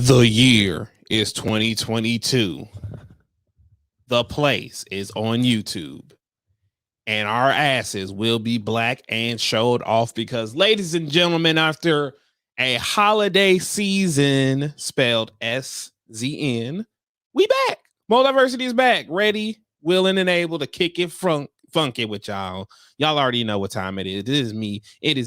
The year is 2022. The place is on YouTube. And our asses will be black and showed off because, ladies and gentlemen, after a holiday season spelled SZN, we back. Multiversity is back, ready, willing, and able to kick it funky with y'all. Y'all already know what time it is. It is me. It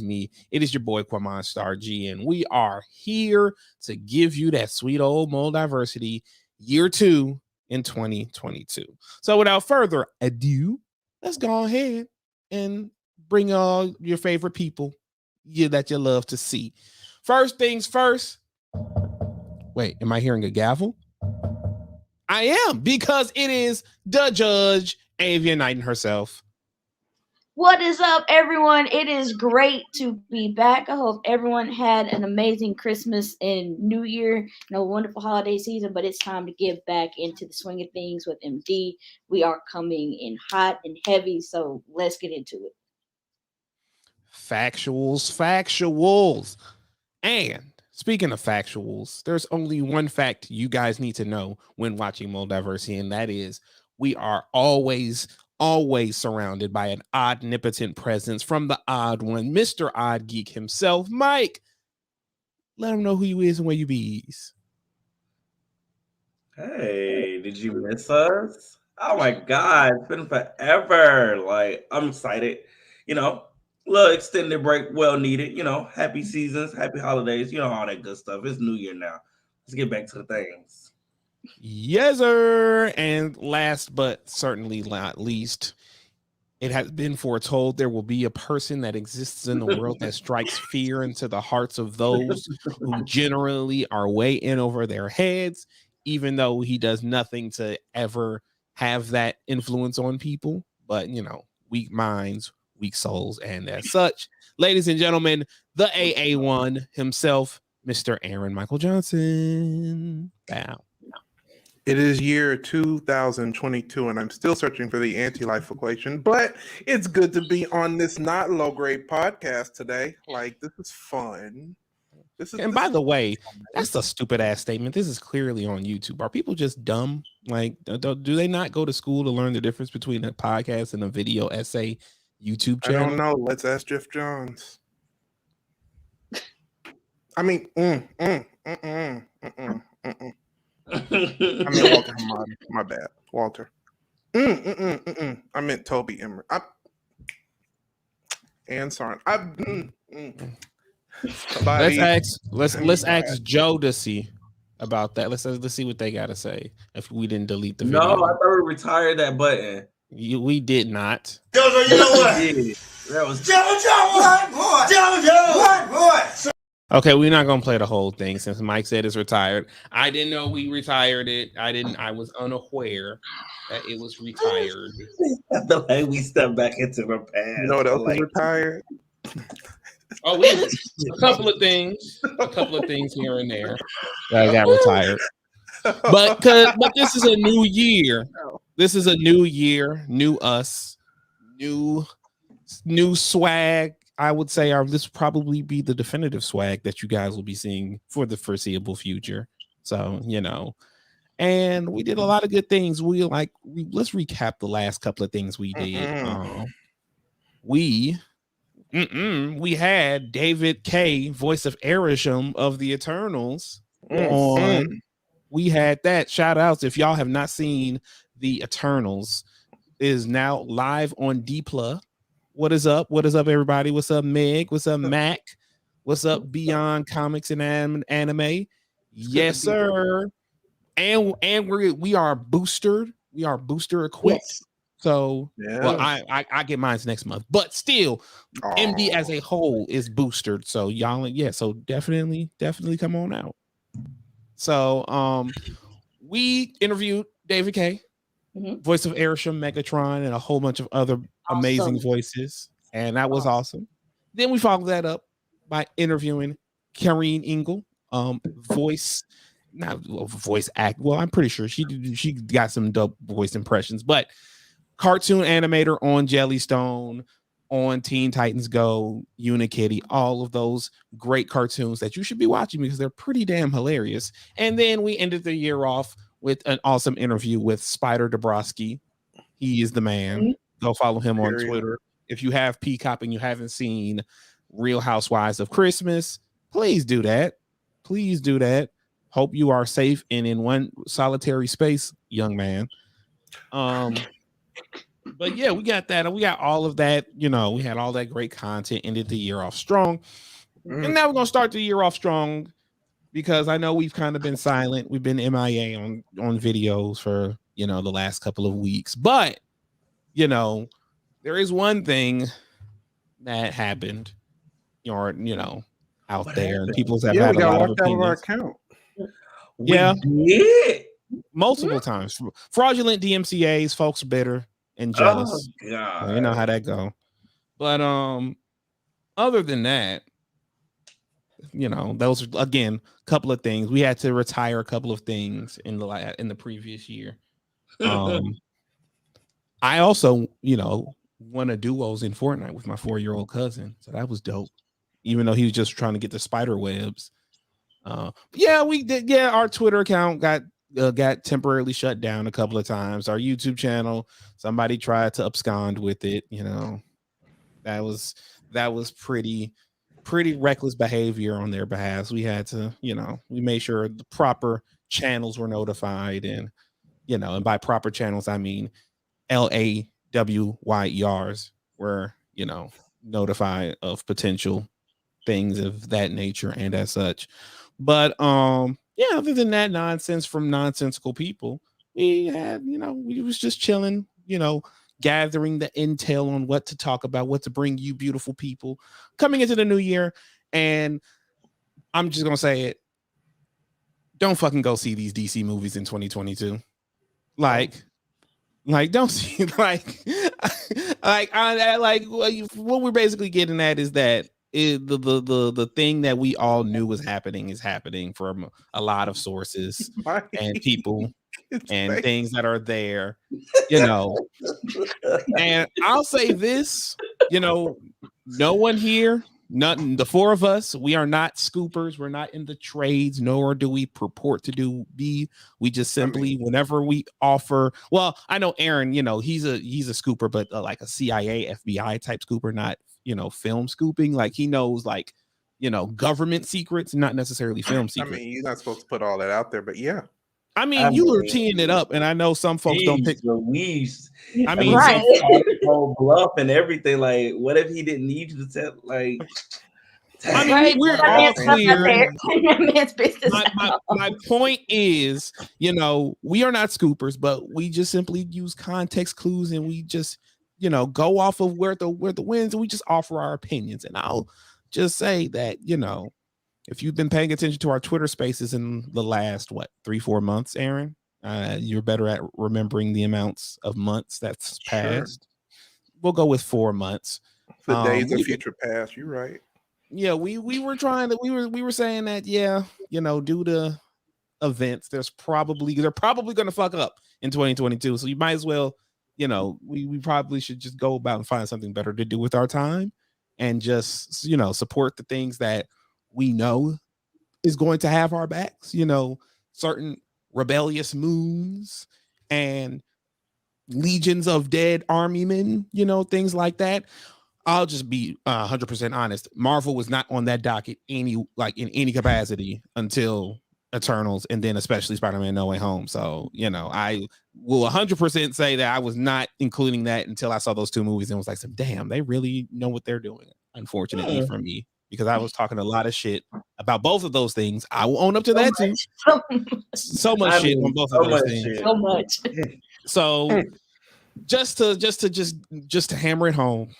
is your boy Quamon Star G, and we are here to give you that sweet old Multiversity year 2 in 2022. So without further ado, let's go ahead and bring all your favorite people that you love to see. First things first. Wait, am I hearing a gavel? I am, because it is the Judge, Avian Knighton herself. What is up, everyone? It is great to be back. I hope everyone had an amazing Christmas and New Year and a wonderful holiday season, but it's time to get back into the swing of things with MD. We are coming in hot and heavy, so let's get into it. Factuals. And speaking of factuals, there's only one fact you guys need to know when watching Multiversity, and that is we are always surrounded by an omnipotent presence from the odd one, Mr. Odd Geek himself. Mike, let him know who you is and where you bees. Hey, did you miss us? Oh my God, it's been forever. Like, I'm excited. Little extended break, well needed. Happy seasons, happy holidays, all that good stuff. It's New Year now. Let's get back to the things. Yes, sir. And last but certainly not least, it has been foretold there will be a person that exists in the world that strikes fear into the hearts of those who generally are way in over their heads, even though he does nothing to ever have that influence on people. But, weak minds, weak souls, and as such, ladies and gentlemen, the AA1 himself, Mr. Aaron Michael Johnson. Bow. It is year 2022, and I'm still searching for the anti-life equation, but it's good to be on this not low-grade podcast today. Like, this is fun. By the way, that's a stupid-ass statement. This is clearly on YouTube. Are people just dumb? Like, do they not go to school to learn the difference between a podcast and a video essay YouTube channel? I don't know. Let's ask Jeff Johns. I mean, I mean, Walter, my bad. Walter. I meant Toby Emmer. And Sarn. Let's ask Joe to see about that. Let's see what they gotta say if we didn't delete the video. No, I thought we retired that button. We did not. Jojo, you know what? That was Jojo, what boy? Okay, we're not gonna play the whole thing since Mike said it's retired. I didn't know we retired it. I was unaware that it was retired. I feel like we stepped back into the past. You know what else is retired? Oh, a couple of things here and there that got retired. But this is a new year. This is a new year, new us, new swag. I would say this will probably be the definitive swag that you guys will be seeing for the foreseeable future. So, and we did a lot of good things. Let's recap the last couple of things we did. We had David K, voice of Erisham of the Eternals, on. We had that. Shout outs if y'all have not seen the Eternals. It is now live on Dpla. What is up? What is up, everybody? What's up, Meg? What's up, Mac? What's up, Beyond Comics and Anime? Yes, sir. And we are boosted. We are booster equipped. Yes. So, well, I get mine next month, but still, MD as a whole is boosted. So y'all, so definitely come on out. So, we interviewed David K, voice of Erisham, Megatron, and a whole bunch of other amazing voices, and that was awesome. Then we followed that up by interviewing Karine Engel, voice act. Well, I'm pretty sure she got some dope voice impressions, but cartoon animator on Jellystone, on Teen Titans Go, Unikitty, all of those great cartoons that you should be watching because they're pretty damn hilarious. And then we ended the year off with an awesome interview with Spider Dabrowski. He is the man. Go follow him on Twitter. If you have Peacock and you haven't seen Real Housewives of Christmas, please do that. Please do that. Hope you are safe and in one solitary space, young man. But yeah, we got that. We got all of that. We had all that great content, ended the year off strong. And now we're going to start the year off strong because I know we've kind of been silent. We've been MIA on videos for, the last couple of weeks. But, there is one thing that happened, out What there. happened? And people have had a lot of locked out of our opinions. account. Yeah. We did? Multiple times. Fraudulent DMCAs, folks are bitter and jealous. Oh, God. You know how that go. But other than that, those are, again, a couple of things. We had to retire a couple of things in the previous year. I also, won a duos in Fortnite with my 4-year-old cousin. So that was dope. Even though he was just trying to get the spider webs. Yeah, we did. Yeah, our Twitter account got temporarily shut down a couple of times. Our YouTube channel, somebody tried to abscond with it. That was pretty reckless behavior on their behalf. We had to, we made sure the proper channels were notified, and and by proper channels I mean LAWYERs were notified of potential things of that nature and as such. But yeah, other than that nonsense from nonsensical people, we had, we was just chilling, gathering the intel on what to talk about, what to bring you beautiful people coming into the new year. And I'm just gonna say it. Don't fucking go see these DC movies in 2022. Like don't see what we're basically getting at is that the thing that we all knew was happening is happening from a lot of sources and people and things that are there, and I'll say this, no one here, the four of us, we are not scoopers. We're not in the trades, nor do we purport to be. We just simply, whenever we offer, well, I know Aaron, he's a scooper, but like a CIA, FBI type scooper, not, film scooping. Like he knows government secrets, not necessarily film secrets. You're not supposed to put all that out there, but yeah. You were teeing it up, and I know some folks don't pick. Louise. Right. Whole bluff and everything. Like, what if he didn't need you to tell? Like, right. We're all clear. My my point is, we are not scoopers, but we just simply use context clues, and we just, go off of where the winds, and we just offer our opinions. And I'll just say that, if you've been paying attention to our Twitter spaces in the last 3-4 months, Aaron, you're better at remembering the amounts of months that's passed. Sure. We'll go with 4 months. The days of future past. You're right. Yeah, we were trying to we were saying that, yeah, due to events, they're probably going to fuck up in 2022. So you might as well, we probably should just go about and find something better to do with our time and just, support the things that we know is going to have our backs, certain rebellious moons and legions of dead army men, things like that. I'll just be 100% honest. Marvel was not on that docket in any capacity until Eternals, and then especially Spider-Man No Way Home. So, I will 100% say that I was not including that until I saw those two movies and was like, damn, they really know what they're doing. Unfortunately for me, because I was talking a lot of shit about both of those things. I will own up to that too. So much shit on both of those things. So much. So just to hammer it home,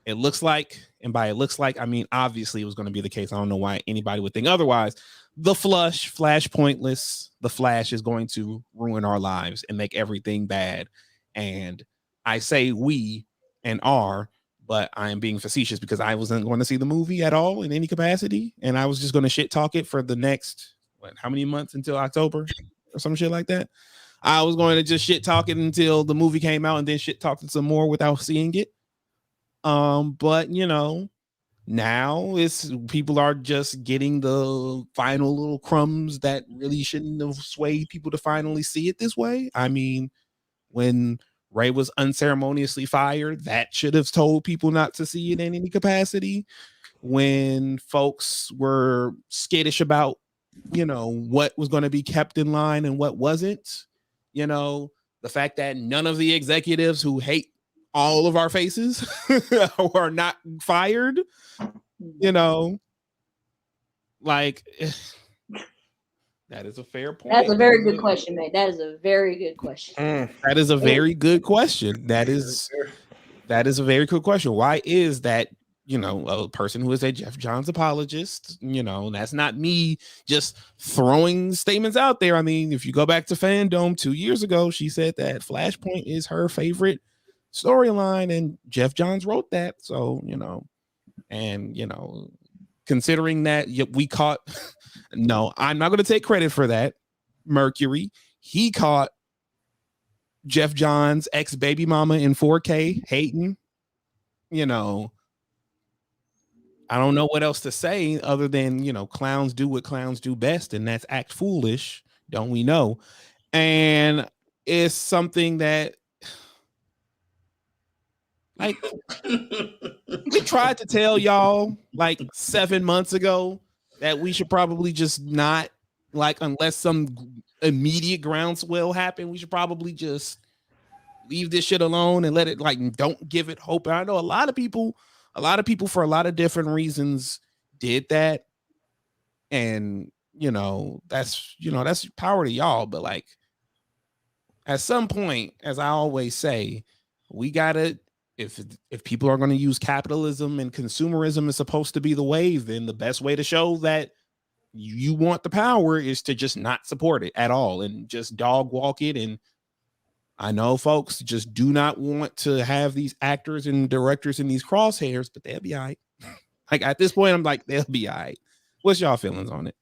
it looks like, and by it looks like, I mean, obviously it was going to be the case. I don't know why anybody would think otherwise. The Flash Pointless, the Flash is going to ruin our lives and make everything bad. And I say we and are, but I am being facetious because I wasn't going to see the movie at all in any capacity. And I was just going to shit talk it for the next, how many months until October or some shit like that. I was going to just shit talk it until the movie came out and then shit talk it some more without seeing it. But now it's people are just getting the final little crumbs that really shouldn't have swayed people to finally see it this way. I mean, when Ray was unceremoniously fired, that should have told people not to see it in any capacity. When folks were skittish about, what was going to be kept in line and what wasn't, the fact that none of the executives who hate all of our faces are not fired, like that is a fair point. That's a very good question, man. That is a very good question. That is a very good question. That is a very good question. Why is that? A person who is a Jeff Johns apologist, that's not me just throwing statements out there. I mean, if you go back to Fandom 2 years ago, she said that Flashpoint is her favorite storyline, and Jeff Johns wrote that. So, and, considering that we caught, no, I'm not going to take credit for that. Mercury, he caught Jeff Johns' ex baby mama in 4K hating, I don't know what else to say other than, clowns do what clowns do best, and that's act foolish. Don't we know? And it's something that, like, we tried to tell y'all like 7 months ago that we should probably just not, like, unless some immediate groundswell happen, we should probably just leave this shit alone and let it, like, don't give it hope. And I know a lot of people for a lot of different reasons did that. And, that's power to y'all. But, like, at some point, as I always say, we gotta, if people are going to use capitalism and consumerism is supposed to be the wave, then the best way to show that you want the power is to just not support it at all and just dog walk it. And I know folks just do not want to have these actors and directors in these crosshairs, but they'll be all right. Like, at this point, I'm like, they'll be all right. What's y'all feelings on it?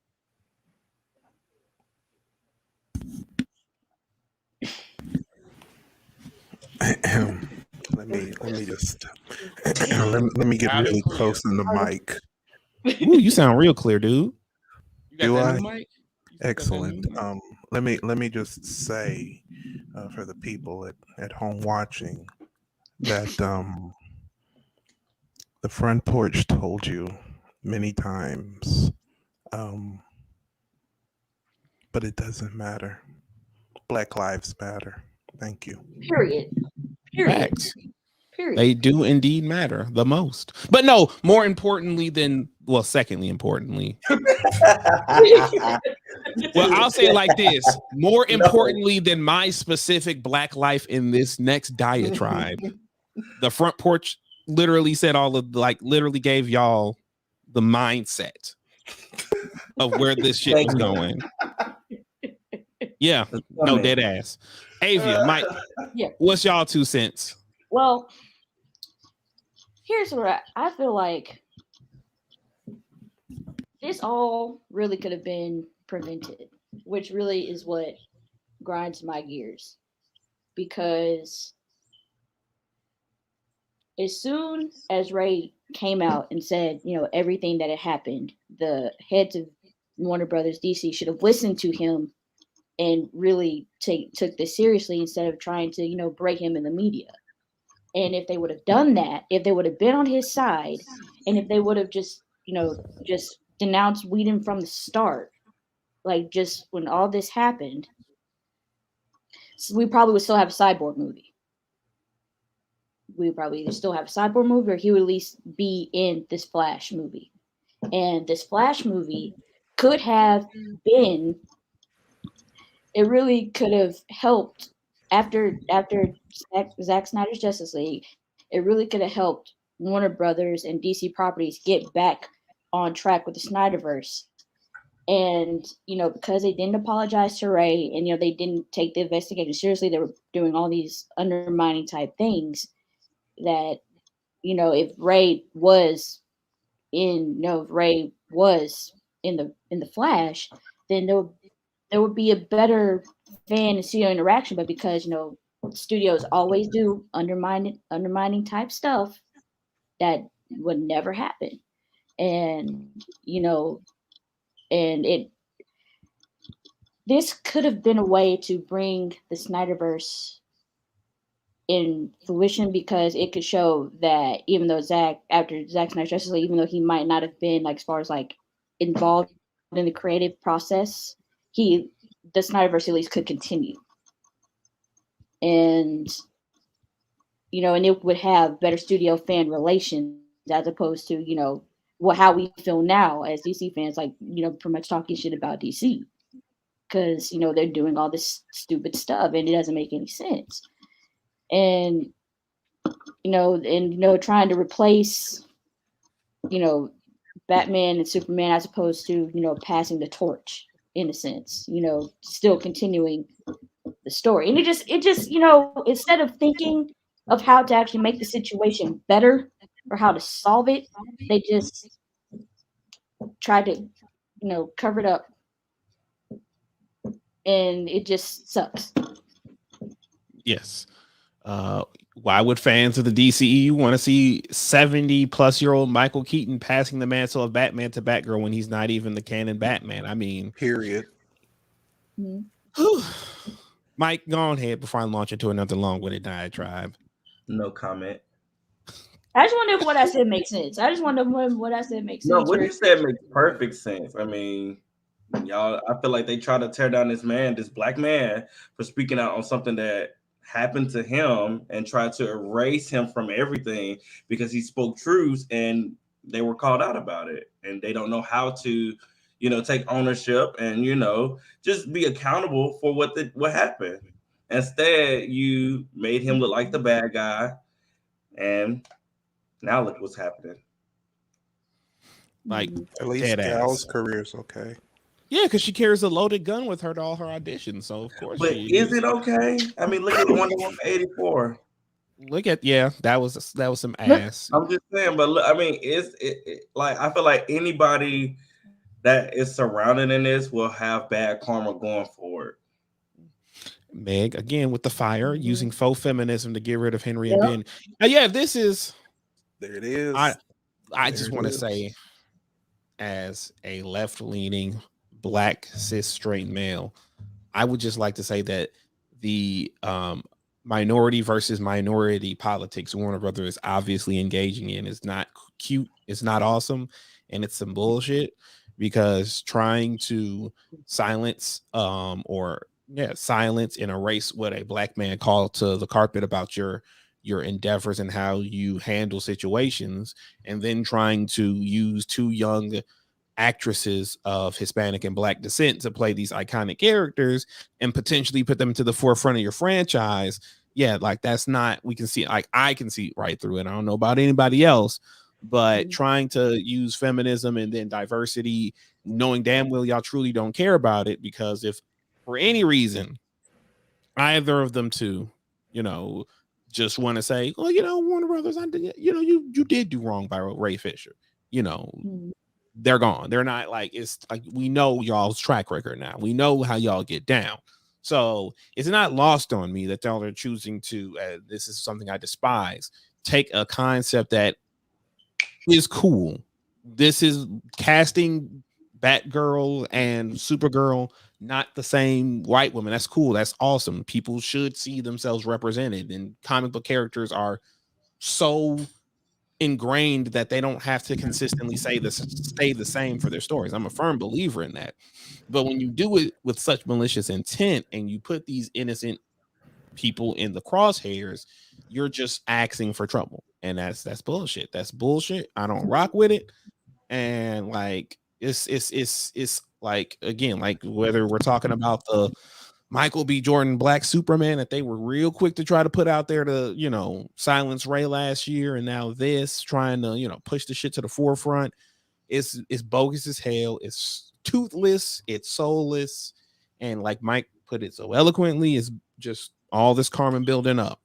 Let me just let me get really close in the mic. Ooh, you sound real clear, dude. You got Do that I? new mic? Excellent. Let me just say for the people at home watching that the front porch told you many times, but it doesn't matter. Black lives matter. Thank you. Period. Facts. They do indeed matter the most. But no, more importantly than, well, secondly importantly. Well, I'll say it like this. More importantly than my specific black life in this next diatribe, the front porch literally said literally gave y'all the mindset of where this shit was going. Yeah, no, dead ass. Avia, Mike, what's y'all 2 cents? Well, here's what I feel like. This all really could have been prevented, which really is what grinds my gears. Because as soon as Ray came out and said, everything that had happened, the heads of Warner Brothers DC should have listened to him and really took this seriously instead of trying to, break him in the media. And if they would have done that, if they would have been on his side, and if they would have just denounced Whedon from the start, like just when all this happened, we probably would still have a Cyborg movie. We would probably either still have a Cyborg movie, or he would at least be in this Flash movie. And this Flash movie could have been, it really could have helped after Zack Snyder's Justice League. It really could have helped Warner Brothers and DC properties get back on track with the Snyderverse. And, because they didn't apologize to Ray and, they didn't take the investigation seriously, they were doing all these undermining type things that, if Ray was in the Flash, then there would be a better fan and studio interaction. But because, studios always do undermining type stuff, that would never happen. And and this could have been a way to bring the Snyderverse in fruition, because it could show that even though after Zack Snyder's Justice League, even though he might not have been like as far as like involved in the creative process, the Snyderverse at least could continue. And and it would have better studio fan relations, as opposed to, how we feel now as DC fans, like, pretty much talking shit about DC. Because, they're doing all this stupid stuff and it doesn't make any sense. And, trying to replace, Batman and Superman, as opposed to, passing the torch in a sense, still continuing the story. And it just, instead of thinking of how to actually make the situation better or how to solve it, they just try to, cover it up. And it just sucks. Yes. Why would fans of the DCEU want to see 70-plus-year-old Michael Keaton passing the mantle of Batman to Batgirl when he's not even the canon Batman? I mean, period. Mm-hmm. Mike, go on ahead before I launch into another long-winded diatribe. No comment. I just wonder if what I said makes sense. I just wonder if what I said makes sense. No, what you said makes perfect sense. I mean, y'all, I feel like they try to tear down this black man, for speaking out on something that happened to him and try to erase him from everything because he spoke truths, and they were called out about it, and they don't know how to, take ownership and, just be accountable for what happened. Instead, you made him look like the bad guy, and now look what's happening. Like, at least Gal's career is okay. Yeah, because she carries a loaded gun with her to all her auditions, so of course. But is it okay? I mean, look at Wonder Woman 84. Look at that was some ass. I'm just saying, but look, I mean, it like, I feel like anybody that is surrounded in this will have bad karma going forward. Meg, again, with the fire, using faux feminism to get rid of Henry and Ben. Yeah, this is. There it is. I just want to say, as a left-leaning Black cis straight male, I would just like to say that the minority versus minority politics Warner Brothers is obviously engaging in is not cute, it's not awesome, and it's some bullshit, because trying to silence silence and erase what a black man called to the carpet about your endeavors and how you handle situations, and then trying to use two young actresses of Hispanic and Black descent to play these iconic characters and potentially put them to the forefront of your franchise. Yeah, like that's not, we can see, like I can see right through it. I don't know about anybody else, but trying to use feminism and then diversity, knowing damn well y'all truly don't care about it, because if for any reason either of them two, just want to say, well, Warner Brothers, I did, you did do wrong by Ray Fisher, they're gone. They're not, like, it's like, we know y'all's track record now. We know how y'all get down. So it's not lost on me that y'all are choosing to, this is something I despise, take a concept that is cool. This is casting Batgirl and Supergirl, not the same white woman. That's cool. That's awesome. People should see themselves represented, and comic book characters are so ingrained that they don't have to consistently stay the same for their stories. I'm a firm believer in that. But when you do it with such malicious intent and you put these innocent people in the crosshairs, you're just asking for trouble. And that's bullshit. That's bullshit. I don't rock with it. And like it's like, again, like whether we're talking about the Michael B. Jordan Black Superman that they were real quick to try to put out there to, silence Ray last year, and now this trying to, push the shit to the forefront. It's bogus as hell. It's toothless. It's soulless. And like Mike put it so eloquently, it's just all this karma building up.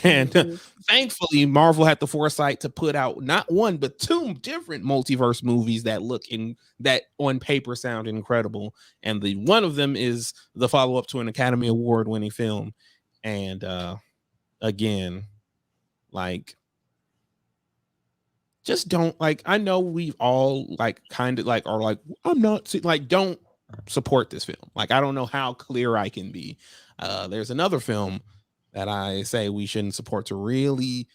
And thankfully, Marvel had the foresight to put out not one, but two different multiverse movies that that on paper sound incredible. And one of them is the follow-up to an Academy Award winning film. And again, like, just don't like. I know we've all like kind of like are like I'm not like don't support this film. Like I don't know how clear I can be. There's another film that I say we shouldn't support to really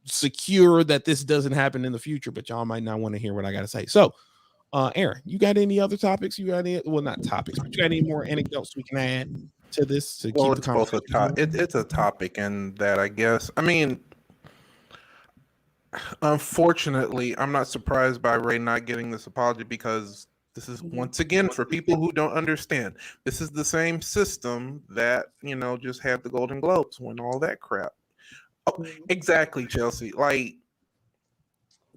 secure that this doesn't happen in the future, but y'all might not want to hear what I got to say. So, Aaron, you got any other topics? You got any? Well, not topics, but you got any more anecdotes we can add to this to Well, keep the it's both conversation? it's a topic, and that I guess. I mean, unfortunately, I'm not surprised by Ray not getting this apology because this is once again for people who don't understand. This is the same system that just had the Golden Globes when all that crap. Oh, exactly, Chelsea. Like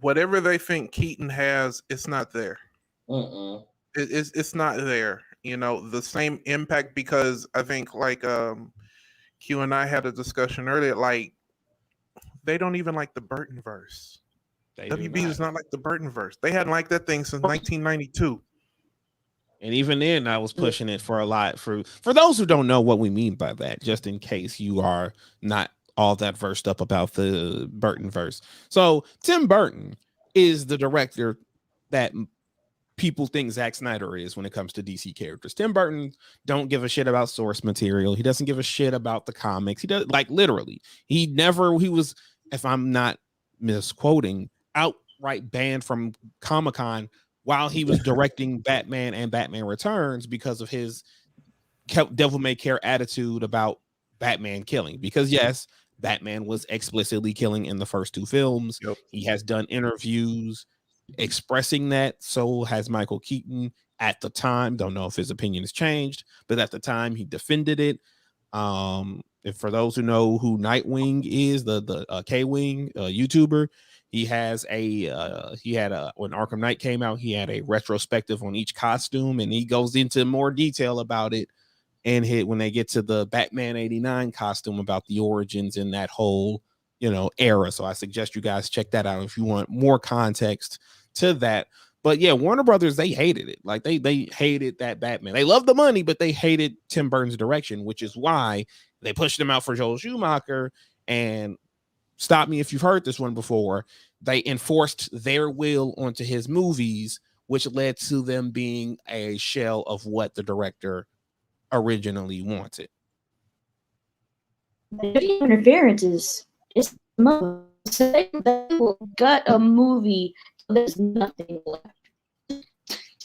whatever they think Keaton has, it's not there. It's not there. The same impact because I think like Q and I had a discussion earlier. Like they don't even like the Burton verse. WB does not like the Burton verse. They hadn't liked that thing since 1992. And even then, I was pushing it for a lot. For those who don't know what we mean by that, just in case you are not all that versed up about the Burton verse. So Tim Burton is the director that people think Zack Snyder is when it comes to DC characters. Tim Burton don't give a shit about source material. He doesn't give a shit about the comics. He does, like, literally. He was, if I'm not misquoting, outright banned from Comic-Con while he was directing Batman and Batman Returns because of his devil may care attitude about Batman killing. Because yes, Batman was explicitly killing in the first two films. Yep. He has done interviews expressing that. So has Michael Keaton at the time. Don't know if his opinion has changed, but at the time he defended it. If for those who know who Nightwing is, the K-Wing YouTuber, he has when Arkham Knight came out, he had a retrospective on each costume, and he goes into more detail about it. And when they get to the Batman 89 costume about the origins in that whole, era. So I suggest you guys check that out if you want more context to that. But yeah, Warner Brothers, they hated it. Like they hated that Batman. They loved the money, but they hated Tim Burton's direction, which is why they pushed him out for Joel Schumacher. And stop me if you've heard this one before. They enforced their will onto his movies, which led to them being a shell of what the director originally wanted. The interference is they will gut a movie. There's nothing left.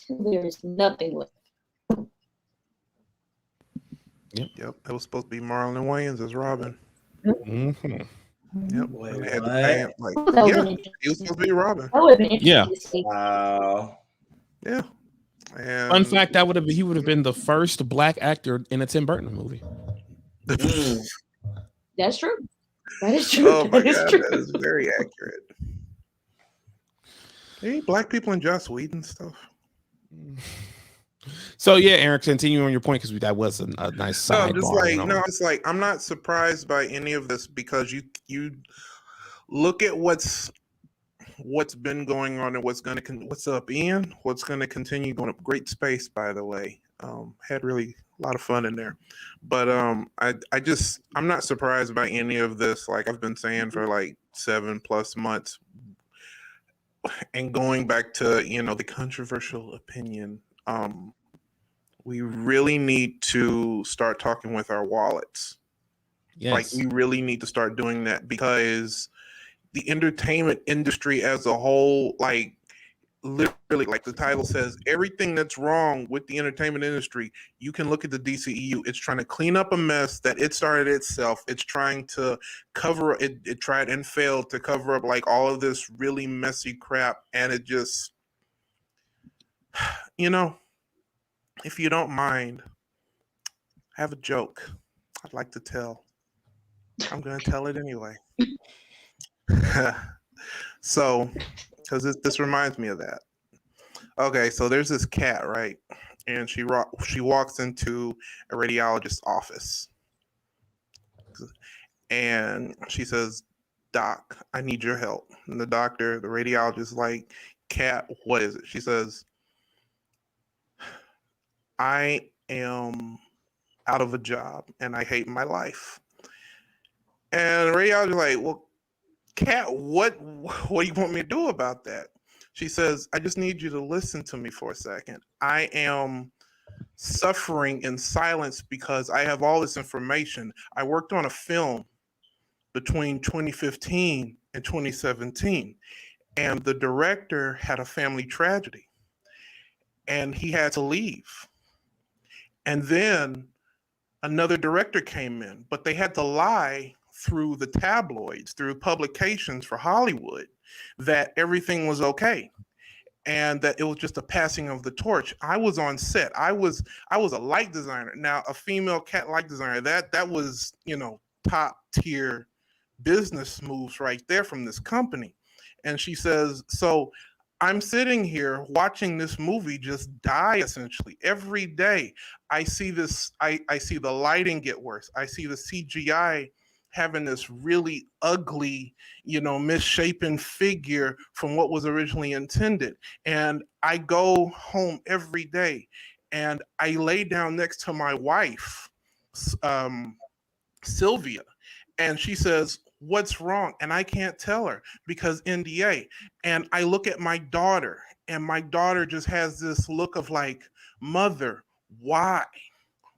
There's nothing left. Yep. It was supposed to be Marlon Wayans as Robin. Mm-hmm. Yep. Wait, They had to what? pay him, like, he was supposed to be Robin. That would have been Yeah. interesting. Wow. Yeah. And Fun fact: he would have been the first black actor in a Tim Burton movie. That's true. That is true. Oh my That is god, true. that is very accurate. Hey, black people in Joss Whedon stuff. So yeah, Eric, continue on your point because that was a nice sidebar. It's like I'm not surprised by any of this because you look at what's been going on and what's up, Ian. What's going to continue going up. Great space, by the way. Had really a lot of fun in there, but I'm not surprised by any of this. Like I've been saying for like 7+ months, and going back to the controversial opinion. We really need to start talking with our wallets. Yes. Like we really need to start doing that because the entertainment industry as a whole, like literally, like the title says, everything that's wrong with the entertainment industry, you can look at the DCEU. It's trying to clean up a mess that it started itself. It's trying to cover it. It tried and failed to cover up like all of this really messy crap. And it just, if you don't mind, I have a joke I'd like to tell. I'm going to tell it anyway. So, because this reminds me of that. Okay, so there's this cat, right? And she walks into a radiologist's office. And she says, "Doc, I need your help." And the radiologist is like, "Cat, what is it?" She says, "I am out of a job and I hate my life." And the radiologist is like, "Well, Kat, what do you want me to do about that? She says, I just need you to listen to me for a second. I am suffering in silence because I have all this information. I worked on a film between 2015 and 2017, and the director had a family tragedy and he had to leave. And then another director came in, but they had to lie through the tabloids, through publications for Hollywood, that everything was okay and that it was just a passing of the torch. I was on set. I was a light designer. Now, a female Cat light designer, that was, top tier business moves right there from this company. And she says, so I'm sitting here watching this movie just die essentially every day. I see this, I see the lighting get worse. I see the CGI having this really ugly, misshapen figure from what was originally intended. And I go home every day and I lay down next to my wife, Sylvia, and she says, what's wrong? And I can't tell her because NDA. And I look at my daughter and my daughter just has this look of like, mother, why?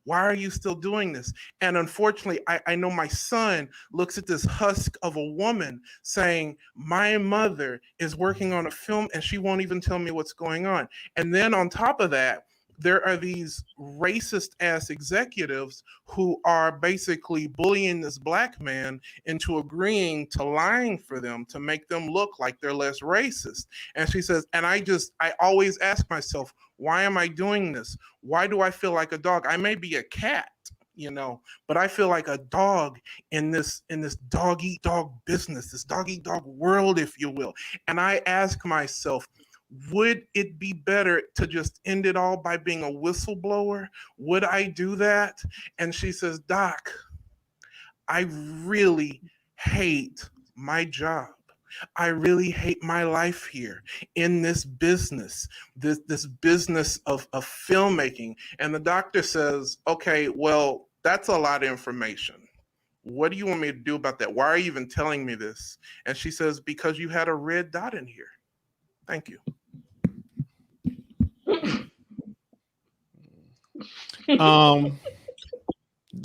Why are you still doing this? And unfortunately, I know my son looks at this husk of a woman saying, my mother is working on a film and she won't even tell me what's going on. And then on top of that, there are these racist ass executives who are basically bullying this black man into agreeing to lying for them to make them look like they're less racist. And she says, and I always ask myself, why am I doing this? Why do I feel like a dog? I may be a cat, but I feel like a dog in this dog eat dog business, this dog eat dog world, if you will. And I ask myself, would it be better to just end it all by being a whistleblower? Would I do that? And she says, Doc, I really hate my job. I really hate my life here in this business, this business of filmmaking. And the doctor says, okay, well, that's a lot of information. What do you want me to do about that? Why are you even telling me this? And she says, because you had a red dot in here. Thank you.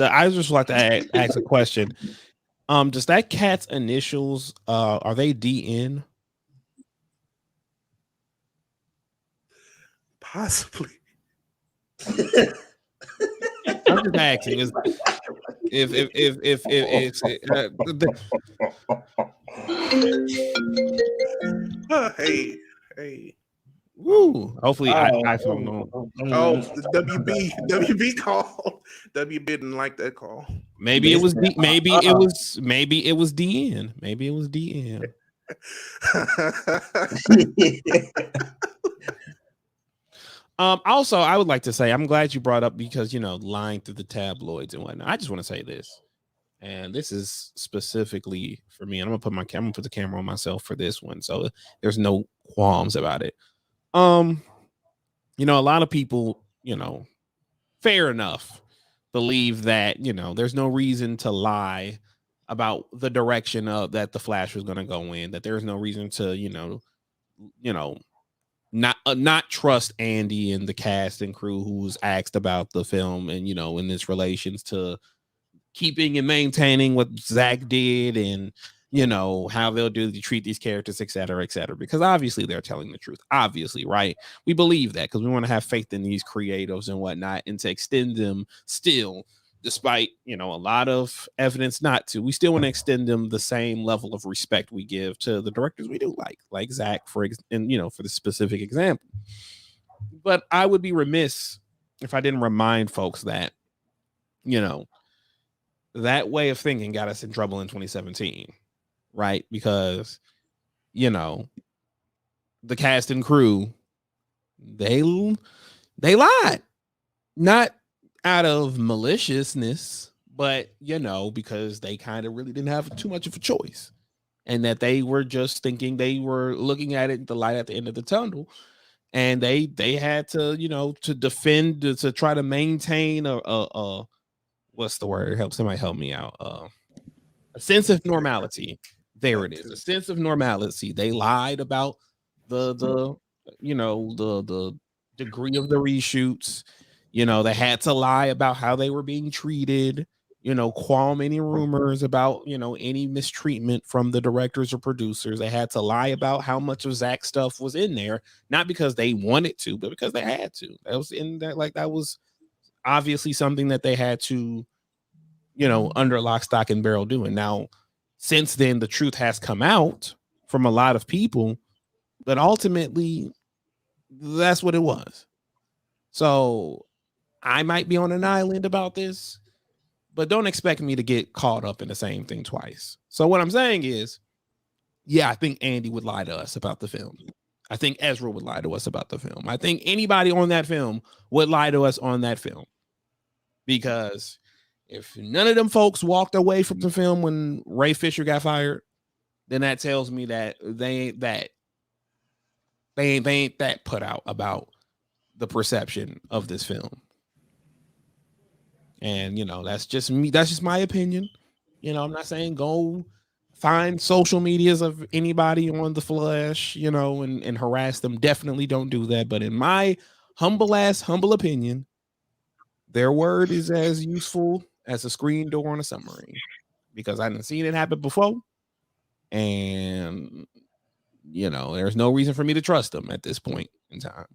I just like to ask a question. Does that cat's initials are they DN? Possibly. I'm just asking. If Hey. Woo! Hopefully, I don't know. Oh, the WB call. WB didn't like that call. Maybe it was maybe it was DN. Maybe it was DN. Also, I would like to say I'm glad you brought up because lying through the tabloids and whatnot. I just want to say this, and this is specifically for me. And I'm gonna put the camera on myself for this one, so there's no qualms about it. A lot of people, fair enough, believe that, there's no reason to lie about the direction of that the Flash was going to go in, that there's no reason to, not trust Andy and the cast and crew who's asked about the film and, in its relations to keeping and maintaining what Zach did and, how they'll treat these characters, et cetera, because obviously they're telling the truth. Obviously, right? We believe that because we want to have faith in these creatives and whatnot and to extend them still, despite, a lot of evidence not to. We still want to extend them the same level of respect we give to the directors we do like Zach, for the specific example. But I would be remiss if I didn't remind folks that, that way of thinking got us in trouble in 2017. Right, because the cast and crew they lied, not out of maliciousness, but because they kind of really didn't have too much of a choice, and that they were just thinking they were looking at it, the light at the end of the tunnel, and they had to to defend to try to maintain a what's the word? Somebody help me out. A sense of normality There it is. A sense of normalcy. They lied about the degree of the reshoots. They had to lie about how they were being treated. Qualm any rumors about any mistreatment from the directors or producers. They had to lie about how much of Zach's stuff was in there, not because they wanted to, but because they had to. That was in that that was obviously something that they had to, under lock, stock, and barrel doing. Now, since then, the truth has come out from a lot of people, but ultimately, that's what it was. So I might be on an island about this, but don't expect me to get caught up in the same thing twice. So what I'm saying is, yeah, I think Andy would lie to us about the film. I think Ezra would lie to us about the film. I think anybody on that film would lie to us on that film. Because if none of them folks walked away from the film when Ray Fisher got fired, then that tells me that they ain't that put out about the perception of this film. And that's just me. That's just my opinion. I'm not saying go find social medias of anybody on the Flash, and harass them. Definitely don't do that. But in my humble opinion, their word is as useful as a screen door on a submarine, because I didn't seen it happen before. And, there's no reason for me to trust them at this point in time.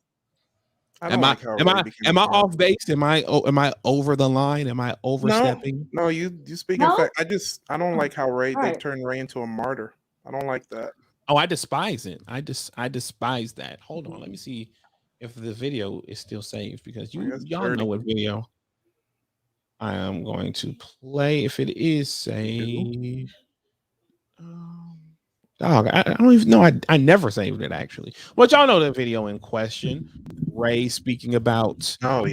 Am I off base? Am I over the line? Am I overstepping? No, you speak in fact. I don't like how they turned Ray into a martyr. I don't like that. Oh, I despise it. I despise that. Hold on, let me see if the video is still saved, because y'all know what video I am going to play if it is saved. I don't even know. I never saved it, actually. But y'all know the video in question. Ray speaking about how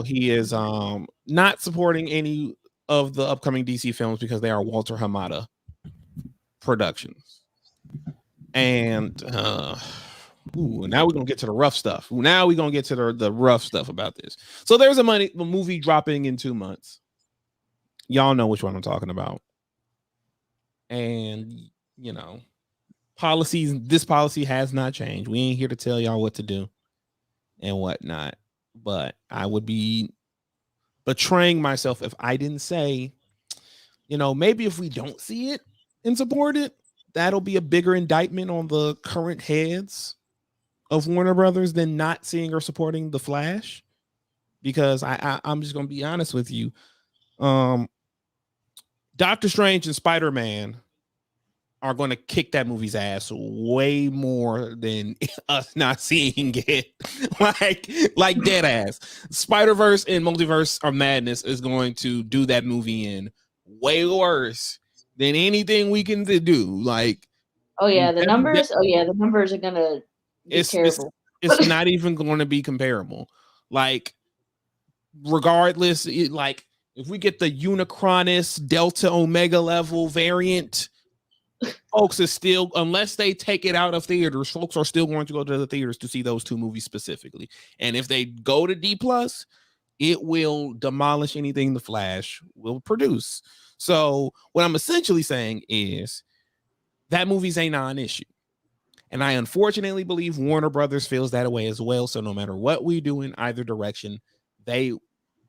he is not supporting any of the upcoming DC films because they are Walter Hamada productions. And now we're gonna get to the rough stuff. Now we're gonna get to the rough stuff about this. So there's a movie dropping in 2 months. Y'all know which one I'm talking about. And this policy has not changed. We ain't here to tell y'all what to do and whatnot. But I would be betraying myself if I didn't say, maybe if we don't see it and support it, that'll be a bigger indictment on the current heads of Warner Brothers than not seeing or supporting The Flash. Because I'm just gonna be honest with you. Doctor Strange and Spider-Man are going to kick that movie's ass way more than us not seeing it. like dead ass. Spider-Verse and Multiverse of Madness is going to do that movie in way worse than anything we can do. The numbers. The numbers are gonna be terrible. It's not even going to be comparable. Regardless, if we get the Unicronus Delta Omega level variant, folks is still, unless they take it out of theaters, folks are still going to go to the theaters to see those two movies specifically. And if they go to D+, it will demolish anything the Flash will produce. So what I'm essentially saying is that movie's a non-issue. And I unfortunately believe Warner Brothers feels that way as well. So no matter what we do in either direction, they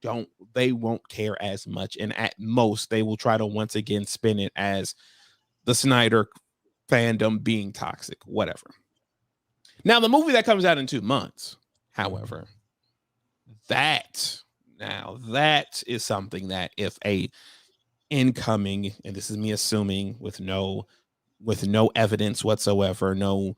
won't care as much. And at most, they will try to once again spin it as the Snyder fandom being toxic, whatever. Now, the movie that comes out in 2 months, however, that is something that if a incoming, and this is me assuming with no evidence whatsoever, no,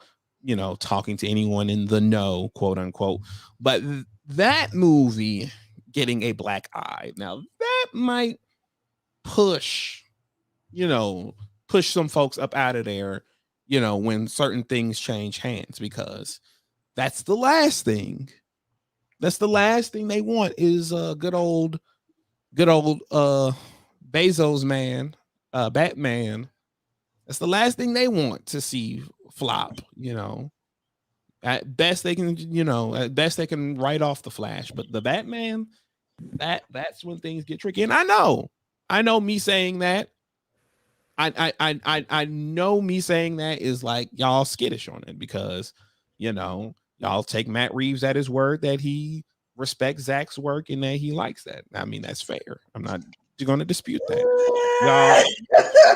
talking to anyone in the know, quote unquote, but that movie getting a black eye, now that might push some folks up out of there, when certain things change hands, because that's the last thing they want is good old Bezos man, Batman. That's the last thing they want to see flop. At best they can write off the Flash, but the Batman, that's when things get tricky. And I know me saying that I know me saying that is like y'all skittish on it because y'all take Matt Reeves at his word that he respects Zach's work and that he likes that. I mean, that's fair. I'm not going to dispute that.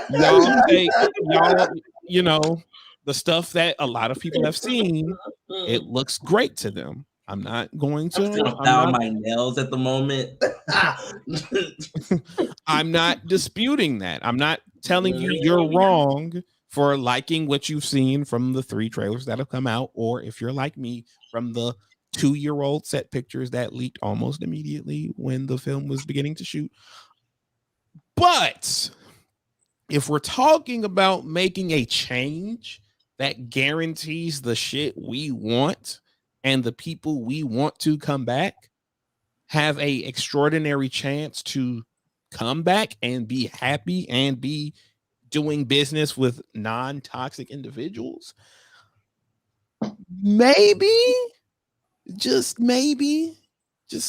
Y'all take the stuff that a lot of people have seen. It looks great to them. I'm not going to. I'm down my nails at the moment. I'm not disputing that. I'm not telling you you're wrong for liking what you've seen from the 3 trailers that have come out, or if you're like me, from the 2-year-old set pictures that leaked almost immediately when the film was beginning to shoot. But if we're talking about making a change that guarantees the shit we want and the people we want to come back have a extraordinary chance to come back and be happy and be doing business with non-toxic individuals, maybe, just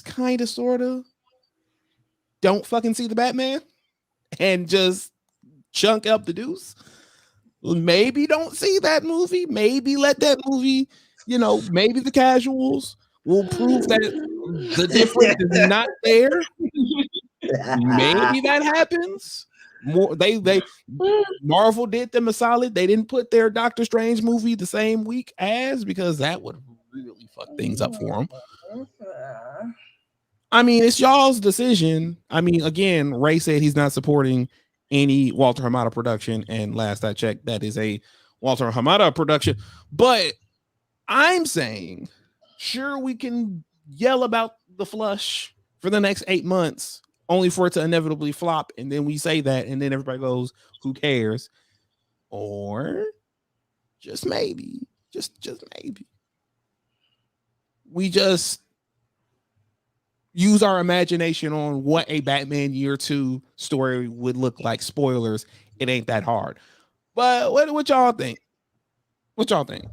kind of sort of don't fucking see the Batman and just chunk up the deuce. Maybe don't see that movie. Maybe let that movie, maybe the casuals will prove that the difference is not there. Maybe that happens. Marvel did them a solid. They didn't put their Doctor Strange movie the same week because that would really fuck things up for them. I mean, it's y'all's decision. I mean, again, Ray said he's not supporting any Walter Hamada production, and last I checked, that is a Walter Hamada production. But I'm saying, sure, we can yell about the flush for the next 8 months, only for it to inevitably flop, and then we say that, and then everybody goes, "Who cares?" Or just maybe, just maybe, we just use our imagination on what a Batman Year 2 story would look like. Spoilers, it ain't that hard. But what y'all think? What y'all think?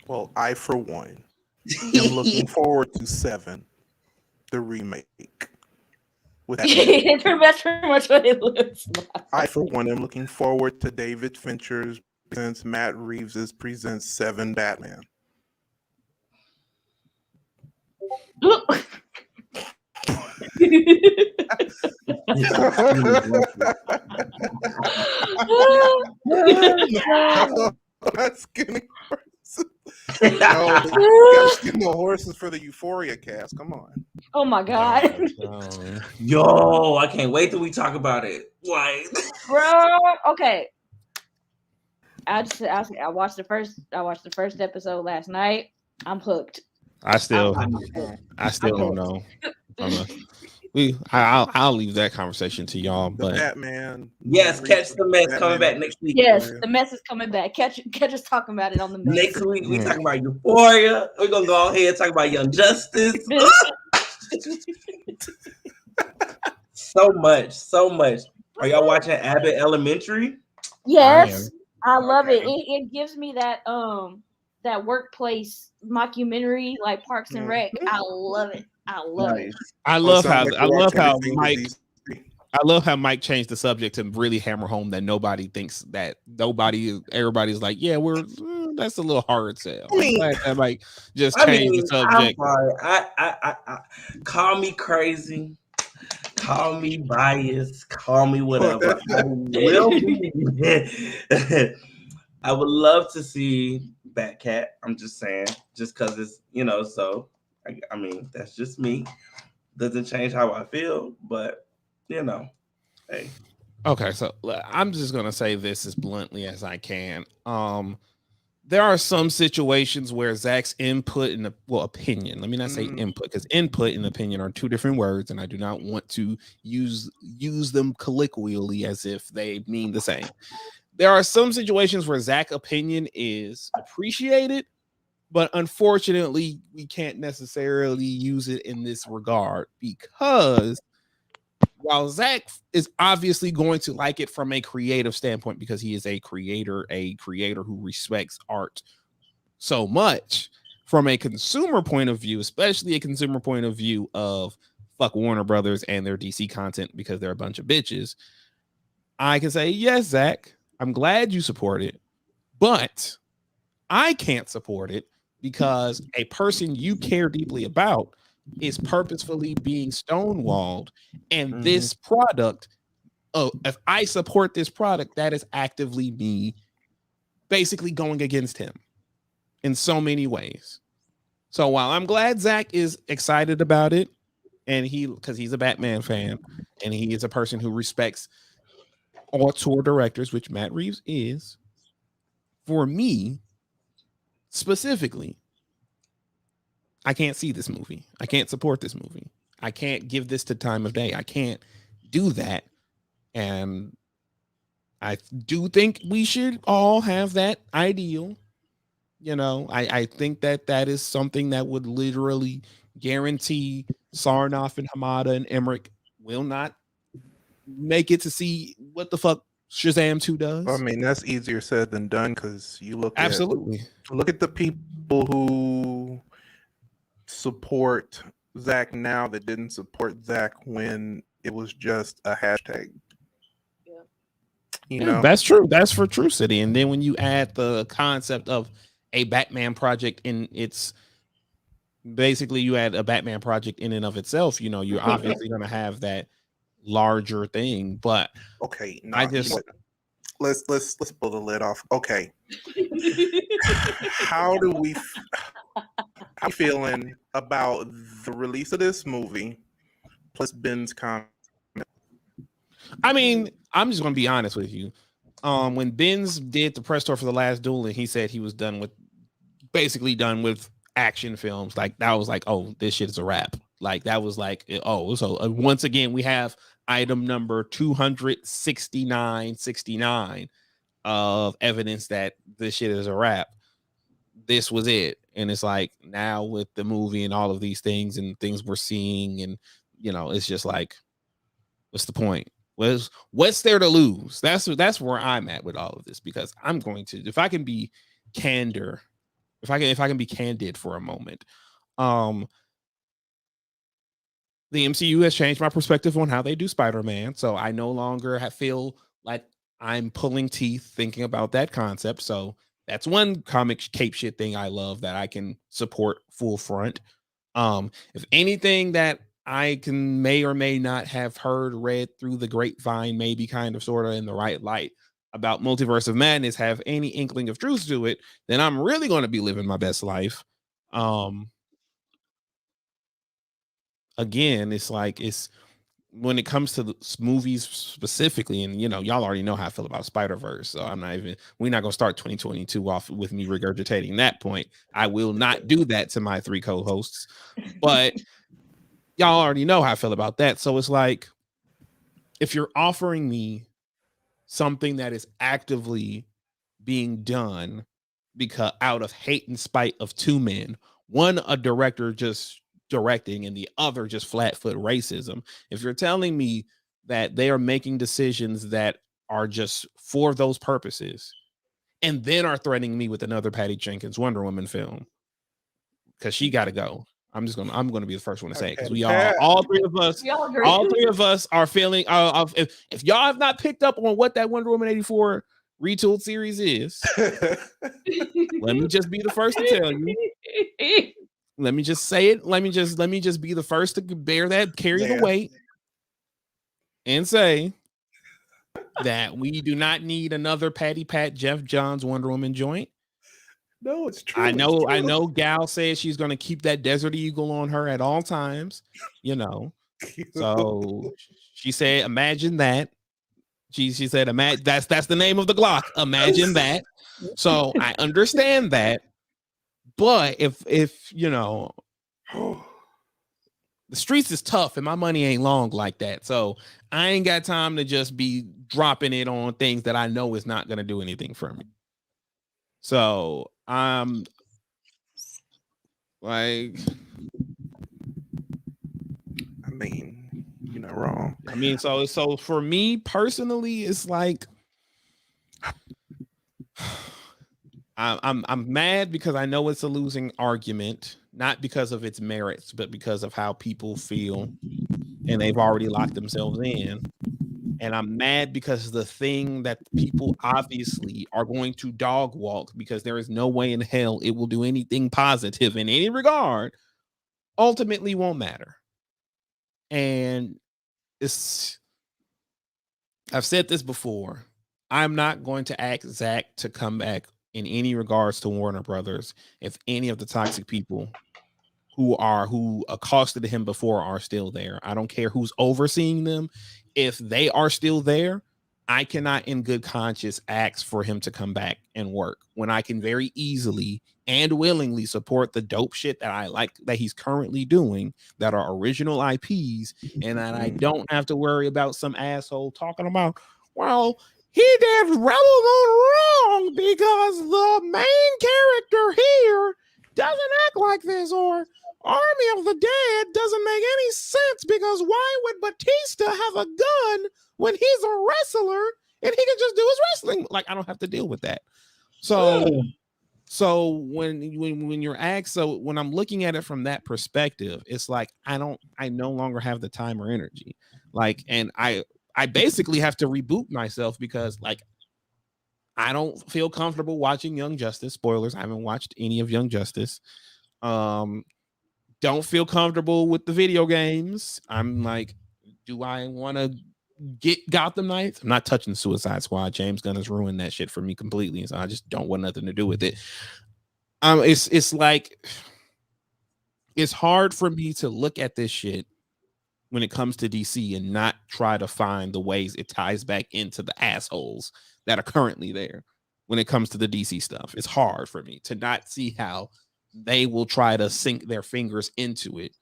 Well, I, for one, am looking forward to 7, the remake. That's pretty much what it looks like. I, for one, am looking forward to David Fincher's presents Matt Reeves' presents 7 Batman. That's getting horses. No, getting the horses for the Euphoria cast. Come on. Oh my god. Yo, I can't wait till we talk about it. Like, bro, okay. I watched the first episode last night. I'm hooked. I still don't know. I'll leave that conversation to y'all. But Batman. Yes, Catch the Mess coming back next week. Yes, the mess is coming back. Catch us talking about it on the mess. Next week we talking about Euphoria. We're gonna go ahead and talk about Young Justice. So much. Are y'all watching Abbott Elementary? Yes, I love it. It gives me that workplace mockumentary like Parks and Rec. I love it. I love it. I love how Mike changed the subject to really hammer home that everybody's like, yeah, that's a little hard sell. I'm glad that Mike just changed the subject. I call me crazy, call me biased, call me whatever. I would love to see Batcat. I'm just saying, just because it's so. I mean, that's just me. Doesn't change how I feel, but hey. Okay, so I'm just gonna say this as bluntly as I can. There are some situations where Zach's input and opinion. Let me not say input, because input and opinion are 2 different words, and I do not want to use them colloquially as if they mean the same. There are some situations where Zach's opinion is appreciated, but unfortunately, we can't necessarily use it in this regard, because while Zach is obviously going to like it from a creative standpoint, because he is a creator who respects art so much, from a consumer point of view, especially a consumer point of view of fuck Warner Brothers and their DC content because they're a bunch of bitches, I can say, yes, Zach, I'm glad you support it, but I can't support it because a person you care deeply about is purposefully being stonewalled. And this product, if I support this product, that is actively me basically going against him in so many ways. So while I'm glad Zach is excited about it, and because he's a Batman fan and he is a person who respects auteur directors, which Matt Reeves is, for me specifically, I can't see this movie. I can't support this movie. I can't give this to time of day. I can't do that. And I do think we should all have that ideal. You know, I think that is something that would literally guarantee Sarnoff and Hamada and Emmerich will not make it to see what the fuck Shazam 2 does. I mean, that's easier said than done because you look Absolutely. look at the people who support Zach now that didn't support Zach when it was just a hashtag. Yeah. You know, that's true. That's for True City. And then when you add the concept of a Batman project in its basically you add a Batman project in and of itself, you know, you're obviously going to have that larger thing. But okay, I just let's pull the lid off. Okay, how you feeling about the release of this movie plus Ben's comment? I mean, I'm just going to be honest with you. When Benz did the press tour for The Last Duel and he said he was basically done with action films, like that was like, oh, this shit is a wrap. Like that was like, oh, so once again we have item number 269 of evidence that this shit is a wrap. This was it. And it's like now with the movie and all of these things and things we're seeing, and you know, it's just like, what's the point? What's there to lose? That's where I'm at with all of this, because I'm going to, if I can be candid for a moment, the MCU has changed my perspective on how they do Spider-Man. So I no longer feel like I'm pulling teeth thinking about that concept. So that's one comic cape shit thing I love that I can support full front. If anything that I may or may not have read through the grapevine, maybe kind of sort of in the right light about Multiverse of Madness, have any inkling of truth to it, then I'm really going to be living my best life. Again, it's like, it's when it comes to the movies specifically, and you know, y'all already know how I feel about Spider-Verse, so we're not gonna start 2022 off with me regurgitating that point. I will not do that to my three co-hosts, but y'all already know how I feel about that. So it's like, if you're offering me something that is actively being done because out of hate and spite of two men, one a director just directing and the other just flat-foot racism, if you're telling me that they are making decisions that are just for those purposes and then are threatening me with another Patty Jenkins Wonder Woman film because she got to go, I'm gonna be the first one to say it, because we all three of us are feeling if y'all have not picked up on what that Wonder Woman 84 retooled series is, let me just be the first to tell you. Let me just say it. Let me just be the first to carry the weight and say that we do not need another Patty Pat Jeff Johns Wonder Woman joint. No, it's true. I know Gal says she's going to keep that Desert Eagle on her at all times, you know. So she said, imagine that. She said, imagine that's the name of the Glock. Imagine that. So I understand that. But if you know, the streets is tough and my money ain't long like that. So I ain't got time to just be dropping it on things that I know is not going to do anything for me. So I'm like, I mean, you're not wrong. I mean, so for me personally, it's like, I'm mad because I know it's a losing argument, not because of its merits, but because of how people feel, and they've already locked themselves in. And I'm mad because the thing that people obviously are going to dog walk, because there is no way in hell it will do anything positive in any regard, ultimately won't matter. And I've said this before. I'm not going to ask Zach to come back in any regards to Warner Brothers if any of the toxic people who accosted him before are still there. I don't care who's overseeing them. If they are still there, I cannot in good conscience ask for him to come back and work when I can very easily and willingly support the dope shit that I like that he's currently doing that are original IPs, and that I don't have to worry about some asshole talking about, well, he did Rebel Moon wrong because the main character here doesn't act like this, or Army of the Dead doesn't make any sense because why would Batista have a gun when he's a wrestler and he can just do his wrestling? Like, I don't have to deal with that. So when you're asked, so when I'm looking at it from that perspective, it's like I no longer have the time or energy. Like, and I basically have to reboot myself because like I don't feel comfortable watching Young Justice. Spoilers, I haven't watched any of Young Justice. Don't feel comfortable with the video games. I'm like, do I want to get Gotham Knights? I'm not touching Suicide Squad. James Gunn has ruined that shit for me completely, so I just don't want nothing to do with it. It's like it's hard for me to look at this shit when it comes to DC and not try to find the ways it ties back into the assholes that are currently there when it comes to the DC stuff. It's hard for me to not see how they will try to sink their fingers into it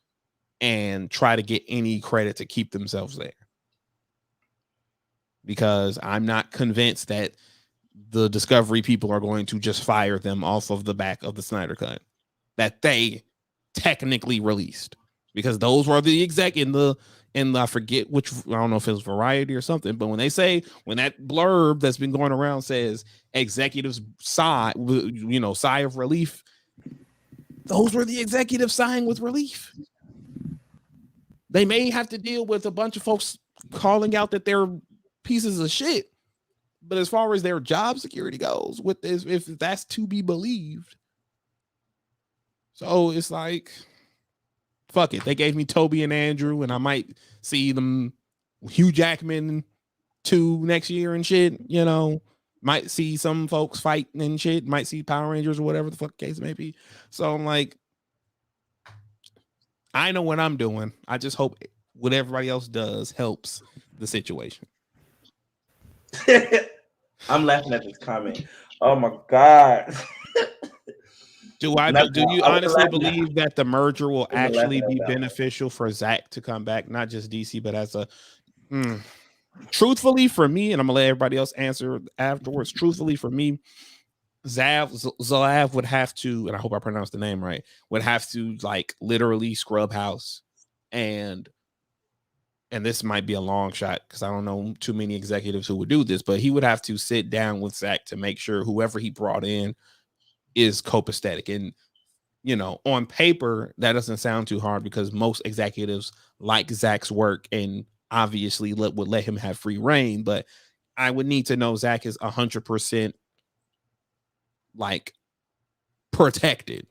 and try to get any credit to keep themselves there. Because I'm not convinced that the Discovery people are going to just fire them off of the back of the Snyder Cut that they technically released, because those were the exec in the I forget which, I don't know if it was Variety or something, but when that blurb that's been going around says executives sigh of relief, those were the executives sighing with relief. They may have to deal with a bunch of folks calling out that they're pieces of shit, but as far as their job security goes, with this, if that's to be believed, so it's like, fuck it. They gave me Toby and Andrew, and I might see them Hugh Jackman 2 next year and shit. You know, might see some folks fight and shit. Might see Power Rangers or whatever the fuck case may be. So I'm like, I know what I'm doing. I just hope what everybody else does helps the situation. I'm laughing at this comment. Oh my god. Do you honestly believe that the merger will actually be beneficial for Zach to come back, not just DC, but as a truthfully for me, and I'm gonna let everybody else answer afterwards. Truthfully for me, Zalav would have to, and I hope I pronounced the name right, would have to like literally scrub house, and this might be a long shot because I don't know too many executives who would do this, but he would have to sit down with Zach to make sure whoever he brought in is copacetic. And you know, on paper that doesn't sound too hard because most executives like Zach's work and obviously would let him have free reign, but I would need to know Zach is 100% like protected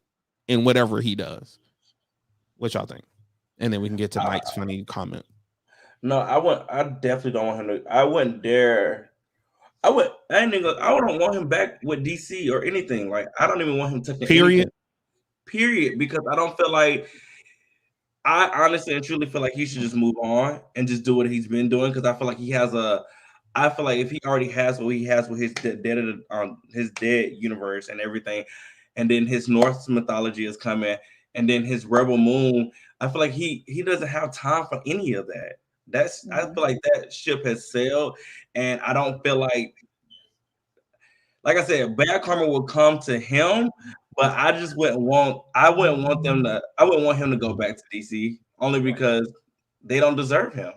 in whatever he does. What y'all think? And then we can get to Mike's funny comment. No, I definitely don't want him to. I wouldn't dare. I don't want him back with DC or anything. Like, I don't even want him touching anything. Period. Because I don't feel like, I honestly and truly feel like he should just move on and just do what he's been doing. Because I feel like I feel like if he already has what he has with his dead universe and everything, and then his Norse mythology is coming, and then his Rebel Moon, I feel like he doesn't have time for any of that. I feel like that ship has sailed, and I don't feel like I said, bad karma will come to him, but I wouldn't want him to go back to DC only because they don't deserve him.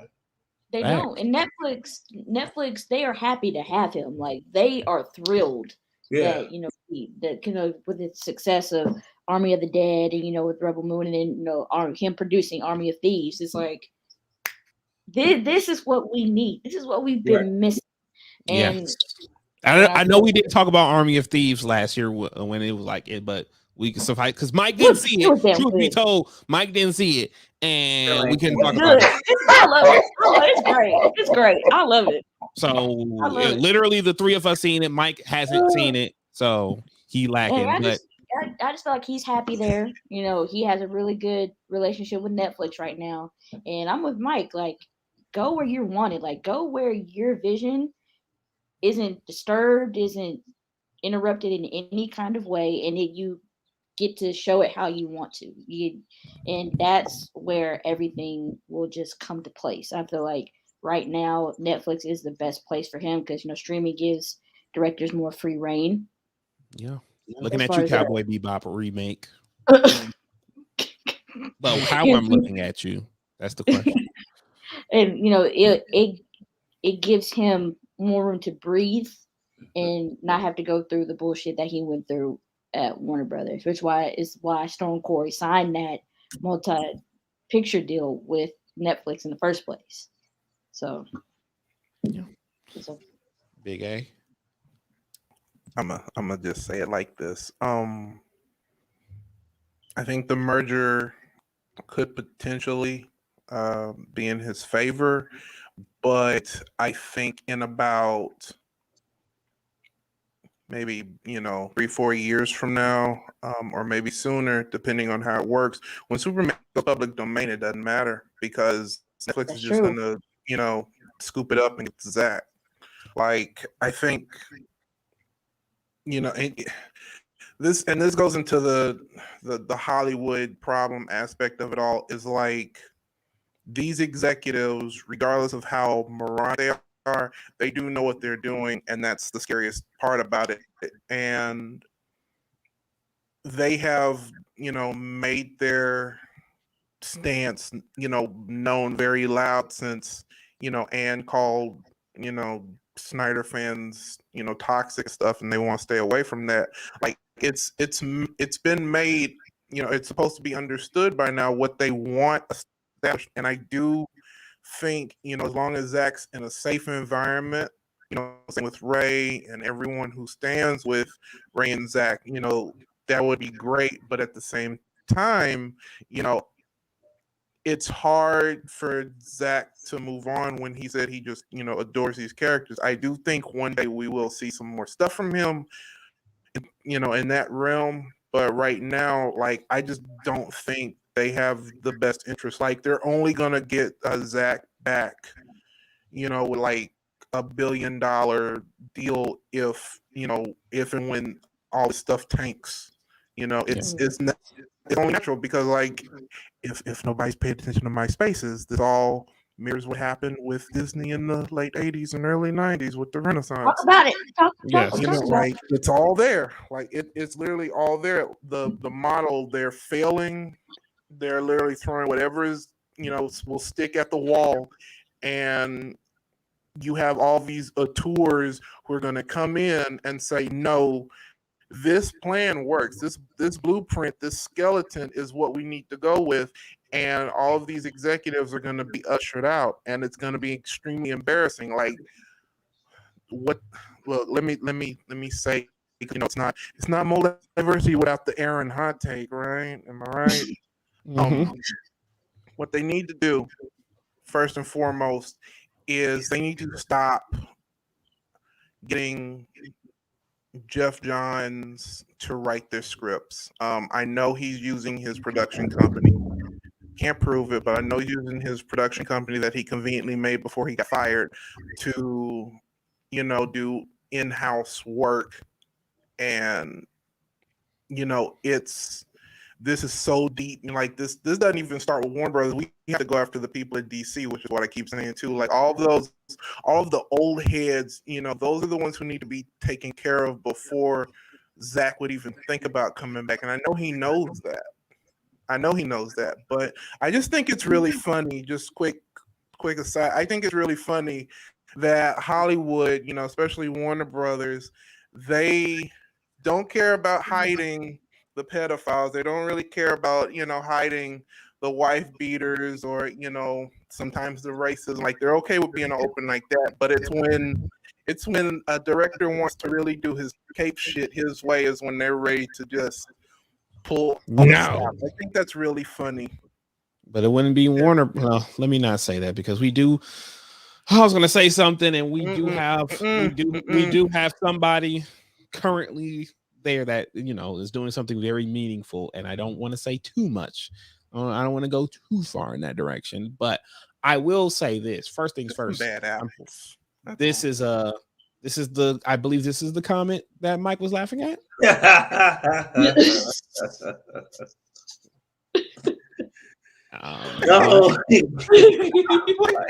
They don't. And Netflix, they are happy to have him. Like, they are thrilled that, with the success of Army of the Dead and with Rebel Moon and then him producing Army of Thieves. It's like this is what we need. This is what we've been missing. And I know we didn't talk about Army of Thieves last year when it was like it, but we can suffice because Mike didn't see it. Truth be told, Mike didn't see it, and we couldn't talk about it. I love it. It's great. It's great. I love it. So literally, the three of us seen it. Mike hasn't seen it, so he lacking. I just feel like he's happy there. He has a really good relationship with Netflix right now, and I'm with Mike. Like, go where you're wanted. Like, go where your vision isn't disturbed, isn't interrupted in any kind of way, and you get to show it how you want to. And that's where everything will just come to place. I feel like right now Netflix is the best place for him because streaming gives directors more free reign. Yeah, looking at you, Cowboy Bebop remake. But how I'm looking at you, that's the question. And it gives him more room to breathe and not have to go through the bullshit that he went through at Warner Brothers, which is why Stone Corey signed that multi-picture deal with Netflix in the first place. So, yeah. Big A. I'm gonna just say it like this. I think the merger could potentially be in his favor, but I think in about maybe 3-4 years from now, or maybe sooner, depending on how it works, when Superman goes public domain, it doesn't matter because Netflix is just gonna scoop it up and get to Zach. Like, I think this goes into the Hollywood problem aspect of it all, is like these executives, regardless of how moronic they are, they do know what they're doing, and that's the scariest part about it. And they have made their stance known very loud since Anne called Snyder fans toxic stuff, and they want to stay away from that. Like, it's been made, it's supposed to be understood by now what they want established. And I do think as long as Zach's in a safe environment, with Ray and everyone who stands with Ray and Zach, that would be great. But at the same time, it's hard for Zach to move on when he said he just adores these characters. I do think one day we will see some more stuff from him in that realm, but right now, like, I just don't think they have the best interest. Like, they're only gonna get Zach back with like $1 billion deal if and when all this stuff tanks. It's only natural because, like, if nobody's paid attention to MySpaces, this all mirrors what happened with Disney in the late 80s and early 90s with the Renaissance. Talk about it. Yes. Like, it's all there. Like, it's literally all there. The model, they're failing. They're literally throwing whatever is will stick at the wall, and you have all these auteurs who are going to come in and say, no, this plan works. This blueprint, this skeleton is what we need to go with. And all of these executives are going to be ushered out, and it's going to be extremely embarrassing. Like, what? Well, let me say, it's not multiversity without the Aaron hot take, right? Am I right? Mm-hmm. What they need to do, first and foremost, is they need to stop getting Jeff Johns to write their scripts. I know he's using his production company. Can't prove it, but I know he's using his production company that he conveniently made before he got fired to, do in-house work. And, this is so deep. Like, this doesn't even start with Warner Brothers. We have to go after the people at DC, which is what I keep saying too. Like, all of the old heads, those are the ones who need to be taken care of before Zach would even think about coming back. And I know he knows that. But I just think it's really funny. Just quick aside. I think it's really funny that Hollywood, especially Warner Brothers, they don't care about hiding the pedophiles. They don't really care about, hiding the wife beaters or, sometimes the racism. Like they're okay with being open like that. But it's when a director wants to really do his cape shit his way is when they're ready to just pull all the stops. I think that's really funny. But it wouldn't be Warner. Well, let me not say that because we do. I was going to say something, and we do have somebody currently there that is doing something very meaningful, and I don't want to say too much. I don't want to go too far in that direction, but I will say this. First things first. Bad apples. I believe this is the comment that Mike was laughing at.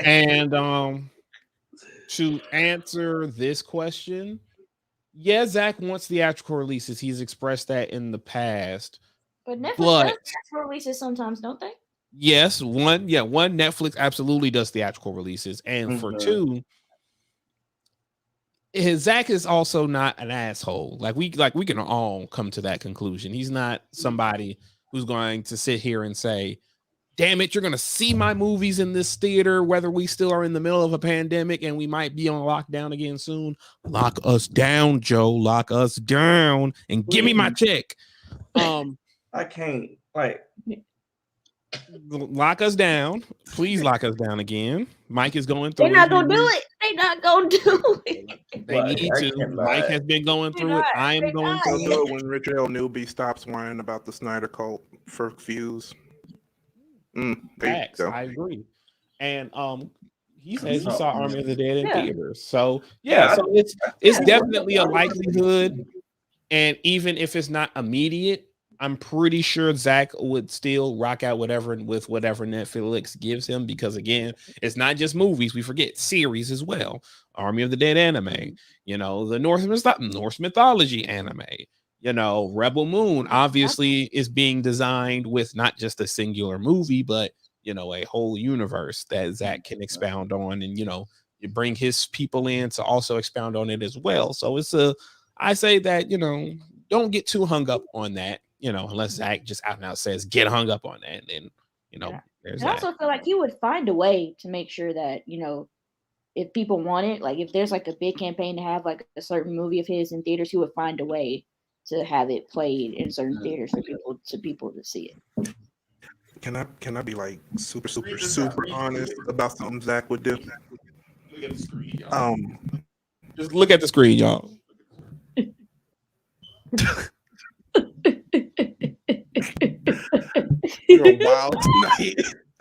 And to answer this question, yeah, Zach wants theatrical releases. He's expressed that in the past. But Netflix does theatrical releases sometimes, don't they? Yes, one Netflix absolutely does theatrical releases, and for two, Zach is also not an asshole. Like we can all come to that conclusion. He's not somebody who's going to sit here and say, damn it, you're going to see my movies in this theater, whether we still are in the middle of a pandemic and we might be on lockdown again soon. Lock us down, Joe. Lock us down and give me my check. I can't, lock us down. Please lock us down again. Mike is going through They're not going to do it. They're not going to do it. They need to. Mike has been going through it. I am going through it. They'll do it when Richard L. Newby stops whining about the Snyder Cult for views. Facts, I agree. And he says he saw Army of the Dead in theaters. So so it's definitely a likelihood. And even if it's not immediate, I'm pretty sure Zach would still rock out whatever Netflix gives him, because again, it's not just movies. We forget series as well. Army of the Dead anime, the Norse mythology anime. Rebel Moon obviously is being designed with not just a singular movie, but a whole universe that Zach can expound on, and you bring his people in to also expound on it as well. So I say that don't get too hung up on that, unless Zach just out and out says get hung up on that, and there's I also feel like he would find a way to make sure that if people want it, like if there's like a big campaign to have like a certain movie of his in theaters, he would find a way to have it played in certain theaters for people to see it. Can I be like super honest about something Zach would do? Look at the screen, y'all. Just look at the screen, y'all. You're wild tonight.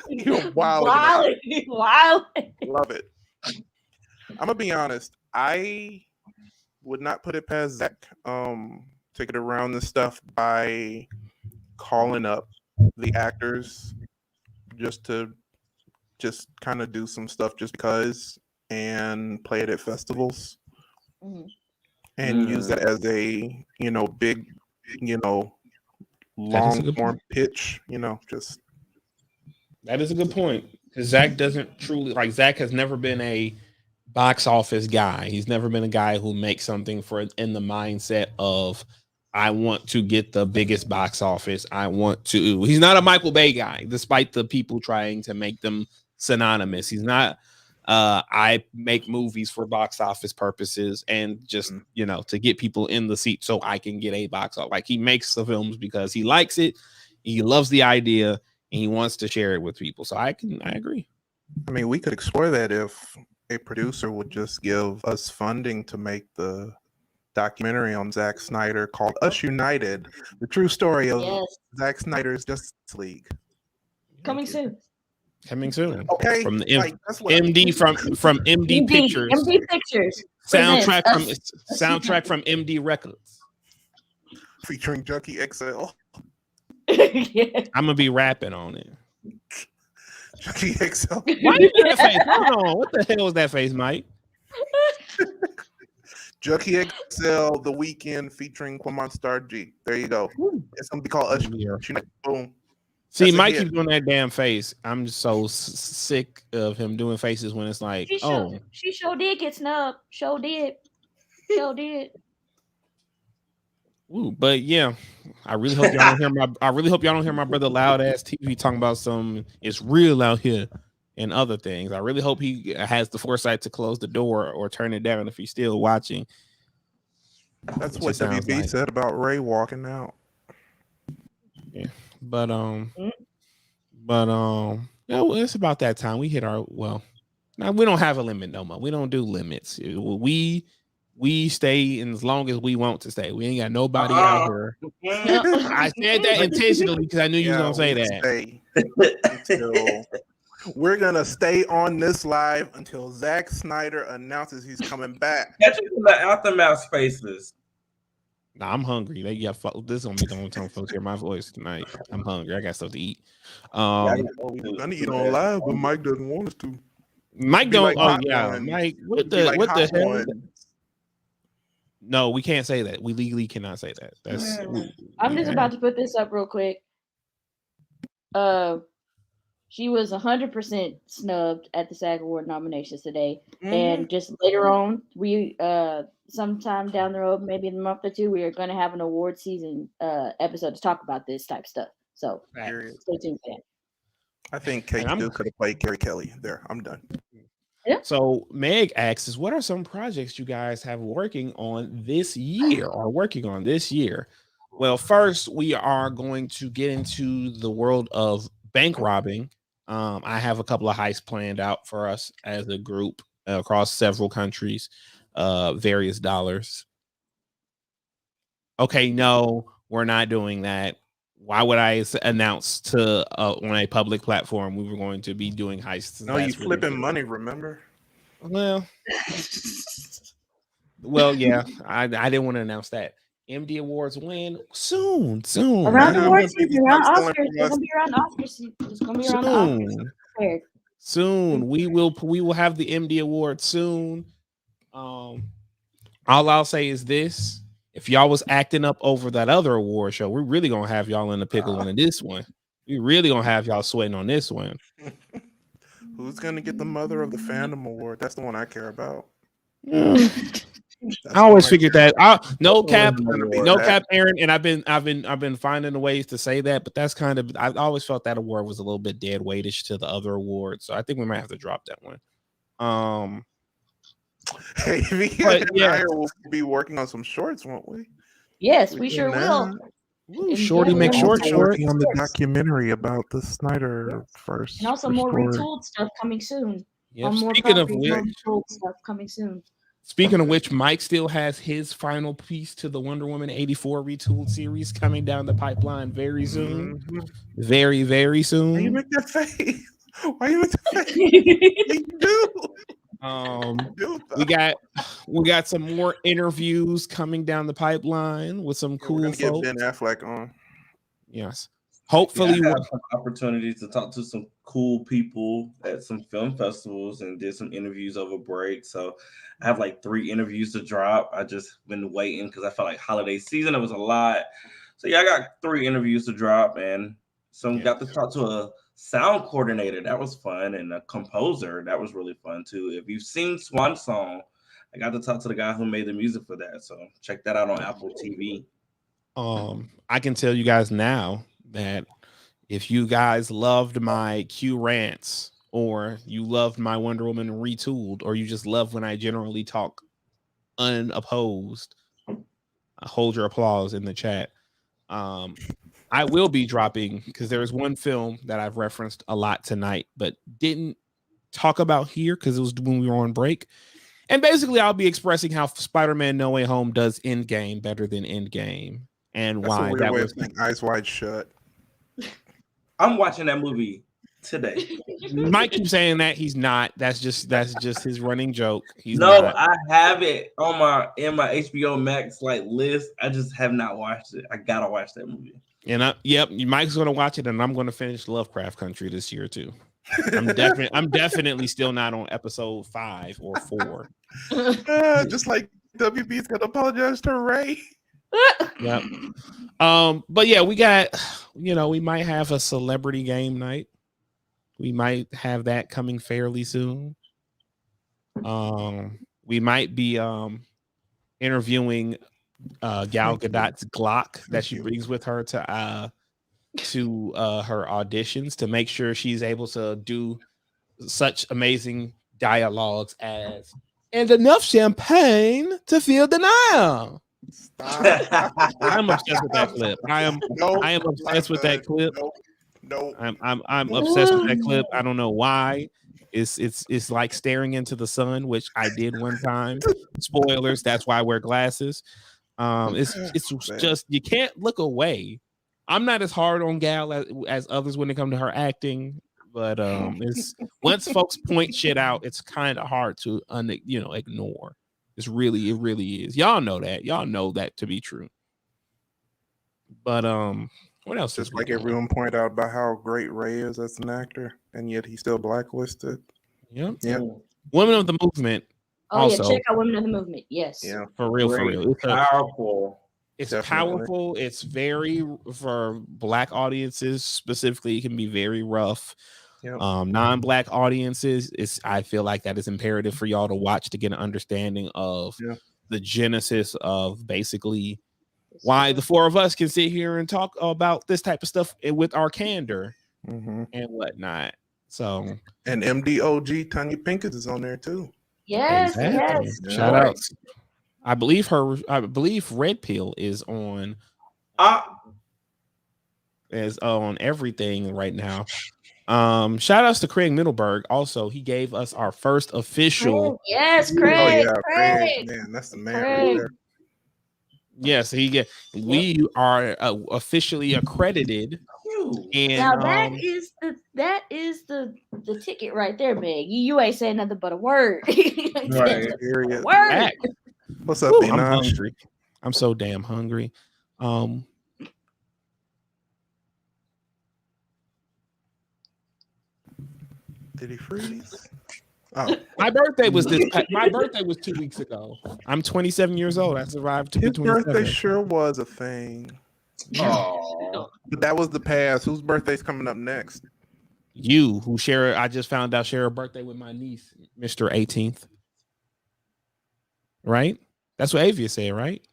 You're wild. Wild. Love it. I'm gonna be honest. I would not put it past Zach to get around this stuff by calling up the actors just kind of do some stuff just because, and play it at festivals, and use that as a big long form pitch. Just that is a good point, because Zach doesn't truly Zach has never been a box office guy. He's never been a guy who makes something in the mindset of I want to get the biggest box office. He's not a Michael Bay guy, despite the people trying to make them synonymous. He's not I make movies for box office purposes and just to get people in the seat so I can get a box office. Like, he makes the films because he likes it, he loves the idea, and he wants to share it with people. So I agree. I mean, we could explore that if a producer would just give us funding to make the documentary on Zack Snyder called Us United, the true story of Zack Snyder's Justice League. Coming soon. Okay. From the MD from MD Pictures. MD Pictures. Soundtrack from MD Records. Featuring Junkie XL. Yeah. I'm gonna be rapping on it. Junkie XL. Why you do that face? Hold on. What the hell was that face, Mike? Junkie XL, The Weeknd featuring Quamon Star G. There you go. It's gonna be called Us United. Boom. See, Mike keeps doing that damn face. I'm just so sick of him doing faces when it's like, she sure did get snubbed. Sure did. Ooh, but yeah, I really hope y'all don't hear my. I really hope y'all don't hear my brother loud ass TV talking about some. It's real out here and other things. I really hope he has the foresight to close the door or turn it down if he's still watching. That's Which what it sounds WB like. said about Ray walking out. Yeah, but yeah, well, it's about that time. We hit our now we don't have a limit no more. We don't do limits. We stay in as long as we want to stay. We ain't got nobody out here. Yep. I said that intentionally because I knew you was gonna say we that. stay until we're gonna stay on this live until Zack Snyder announces he's coming back. Catch us in the aftermath spaces. Nah, I'm hungry. This is gonna be the only time folks hear my voice tonight. I'm hungry. I got stuff to eat. We're gonna eat on live, but Mike doesn't want us to. Mike Be don't. like Oh Hot yeah, Ones. Mike. What Be the like what the Hot hell? Ones. No, we can't say that. We legally cannot say that. That's. I'm just about to put this up real quick. She was 100% snubbed at the SAG Award nominations today, and just later on, we sometime down the road, maybe in a month or two, we are going to have an award season episode to talk about this type of stuff. So stay tuned for that. I think Kate still could have played Carrie Kelly. There, I'm done. Yeah. So Meg asks, "What are some projects you guys have working on this year or working on this year?" Well, first we are going to get into the world of bank robbing. I have a couple of heists planned out for us as a group across several countries, various dollars. Okay, no, we're not doing that. Why would I announce to on a public platform we were going to be doing heists? No, you flipping money, remember? Well, yeah, I didn't want to announce that. MD Awards win soon. Around Yeah, award but maybe season, around Mike's telling Oscars, it's us- gonna be around Oscars season. It's gonna be around the Oscars. Prepared. Soon we will have the MD Award soon. All I'll say is this: if y'all was acting up over that other award show, we're really gonna have y'all in the pickle in this one. We really gonna have y'all sweating on this one. Who's gonna get the Mother of the Fandom Award? That's the one I care about. I always figured that. No cap, That. Aaron. And I've been finding ways to say that, but that's kind of. I always felt that award was a little bit dead weightish to the other awards, so I think we might have to drop that one. Hey, but yeah, I will be working on some shorts, won't we? Yes, we sure will. Ooh, Shorty make short. Working on the documentary about the Snyder first, and also more retooled stuff coming soon. Yep. More Speaking of properties, which, more retooled stuff coming soon. Speaking of which, Mike still has his final piece to the Wonder Woman 84 retooled series coming down the pipeline very soon. Very, very soon. Why you make that face? Why you make that face? We got some more interviews coming down the pipeline with some cool we're folks. Get Ben Affleck on. Yes. Hopefully, I have some opportunities to talk to some cool people at some film festivals and did some interviews over break. So I have like 3 interviews to drop. I just been waiting because I felt like holiday season, it was a lot. So yeah, I got 3 interviews to drop, and got to talk to a sound coordinator. That was fun, and a composer. That was really fun too. If you've seen Swan Song, I got to talk to the guy who made the music for that. So check that out on Apple TV. I can tell you guys now that if you guys loved my Q rants, or you loved my Wonder Woman retooled, or you just love when I generally talk unopposed, hold your applause in the chat. I will be dropping, because there's one film that I've referenced a lot tonight, but didn't talk about here because it was when we were on break. And basically, I'll be expressing how Spider-Man No Way Home does Endgame better than Endgame, and That's why that was Eyes Wide Shut. I'm watching that movie today. Mike keeps saying that he's not. That's just his running joke. He's not. I have it on my HBO Max list. I just have not watched it. I gotta watch that movie. And Mike's gonna watch it, and I'm gonna finish Lovecraft Country this year too. I'm definitely still not on episode 5 or 4. Just like WB's gonna apologize to Ray. Yep. But yeah, we got, we might have a celebrity game night. We might have that coming fairly soon. We might be interviewing Gal Gadot's Glock that she brings with her to her auditions to make sure she's able to do such amazing dialogues as "and enough champagne to feel the Nile." I'm obsessed with that clip. I am obsessed with that clip. No. I'm obsessed with that clip. I don't know why. It's like staring into the sun, which I did one time. Spoilers. That's why I wear glasses. It's just you can't look away. I'm not as hard on Gal as others when it comes to her acting, but it's once folks point shit out, it's kind of hard to ignore. It really is. Y'all know that. Y'all know that to be true. But what else? Just like everyone pointed out about how great Ray is as an actor, and yet he's still blacklisted. Yep. Yeah. Women of the Movement. Oh also, yeah, check out Women of the Movement. Yes. Yeah. For real. It's powerful. It's Definitely. powerful. It's very for Black audiences specifically. It can be very rough. Yep. Non-Black audiences, I feel like that is imperative for y'all to watch to get an understanding of the genesis of basically why the four of us can sit here and talk about this type of stuff with our candor and whatnot. So, and MDOG Tanya Pinkett is on there too. Yes, exactly. yes. Shout out. I believe Red Pill is on everything right now. Shout outs to Craig Middleburg. Also, he gave us our first official. Yes, Craig. Oh yeah, Craig. Man, that's the man right there. Yes, we are officially accredited. And now that is the ticket right there, Meg. You ain't saying nothing but a word. Right. Word. What's up, I'm hungry. I'm so damn hungry. Did he freeze? Oh, my birthday was 2 weeks ago. I'm 27 years old. I survived to be 27. His birthday sure was a thing. Oh, but that was the past. Whose birthday's coming up next? You, who I just found out share a birthday with my niece, Mr. 18th. Right? That's what Avia said, right?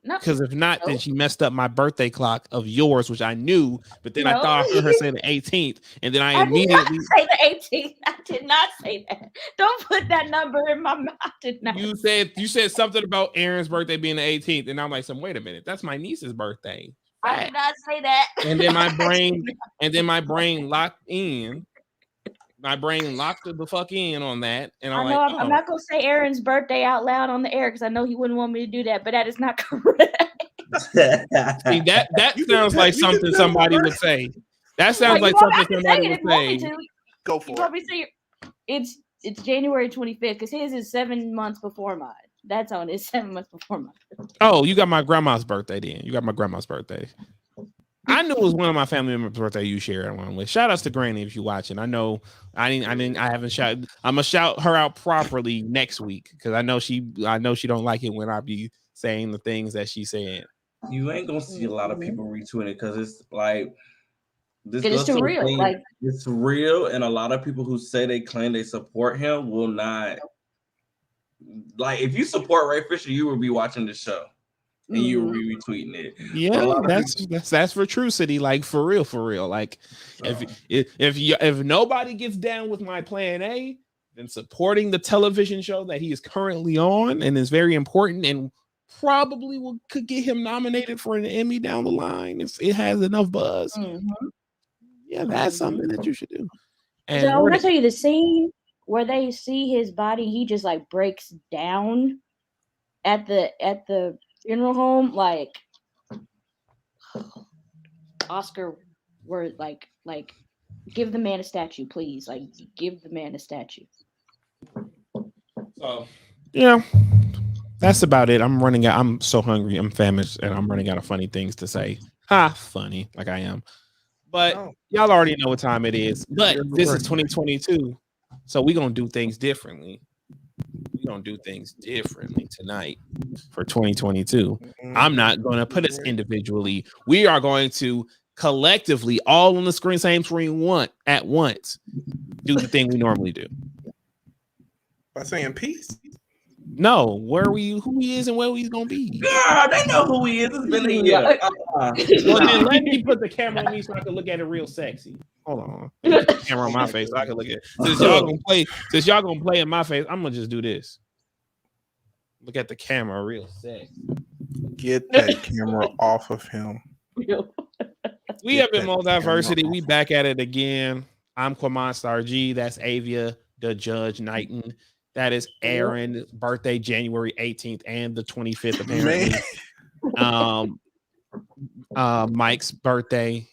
No. Because if not, then she messed up my birthday clock of yours, which I knew, but then I thought I heard her say the 18th, and then I immediately say the 18th. I did not say that. Don't put that number in my mouth. I did not. You said something about Aaron's birthday being the 18th, and I'm like, wait a minute, that's my niece's birthday. I did not say that. And then my brain locked in. My brain locked the fuck in on that, and I'm not gonna say Aaron's birthday out loud on the air because I know he wouldn't want me to do that, but that is not correct. See, that sounds like something somebody would say. That sounds like something somebody would say. Go for it. It's January 25th because his is 7 months before mine. That's on. It's 7 months before mine. Oh, you got my grandma's birthday then. You got my grandma's birthday. I knew it was one of my family members' birthday you shared one with. Shout outs to Granny if you're watching. I know I haven't shouted. I'm gonna shout her out properly next week because I know she don't like it when I be saying the things that she said. You ain't gonna see a lot of people retweeting it because it's like this. It's too real. It's real, and a lot of people who say they claim they support him will not. Like, if you support Ray Fisher, you will be watching the show. And you were retweeting it. Yeah, that's for True City. Like for real. Like if nobody gets down with my plan A, then supporting the television show that he is currently on and is very important and probably could get him nominated for an Emmy down the line if it has enough buzz. Yeah, that's something that you should do. And so I want to tell you the scene where they see his body, he just like breaks down at the funeral home, like Oscar were like give the man a statue, please. Like give the man a statue. So yeah, that's about it. I'm running out. I'm so hungry. I'm famished, and I'm running out of funny things to say. Funny, like I am. But y'all already know what time it is. But this is 2022, so we're gonna do things differently. We're gonna do things differently tonight for 2022. I'm not gonna put us individually. We are going to collectively, all on the same screen at once, do the thing we normally do. By saying peace. No, who he is and where he's gonna be. Girl, they know who he is. It's been a year. Well, then let me put the camera on me so I can look at it real sexy. Hold on. Put the camera on my face so I can look at it. Since y'all gonna play in my face, I'm gonna just do this. Look at the camera real sexy. Get that camera off of him. We have been Multiversity. We back at it again. I'm Quamon Star G. That's Avia, the Judge Knighton. That is Aaron's birthday, January 18th and the 25th, apparently. Mike's birthday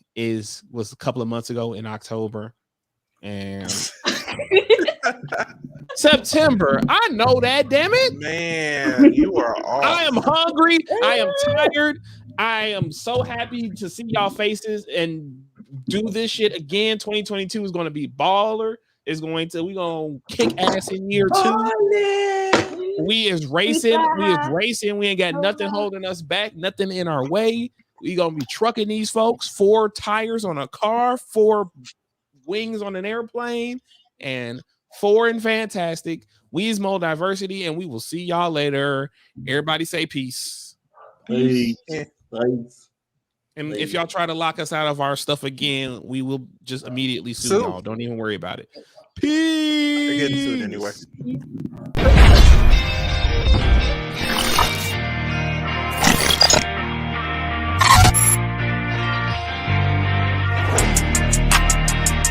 was a couple of months ago in October. And September. I know that, damn it. Man, you are off. I am hungry. I am tired. I am so happy to see y'all faces and do this shit again. 2022 is going to be baller. We're going to kick ass in year 2. We is racing. We ain't got nothing holding us back, nothing in our way. We gonna be trucking these folks. 4 tires on a car, 4 wings on an airplane, and 4 in fantastic. We is Multiversity, and we will see y'all later. Everybody say peace. Peace. And if y'all try to lock us out of our stuff again, we will just immediately sue y'all. Don't even worry about it. Peace. They're getting sued anyway.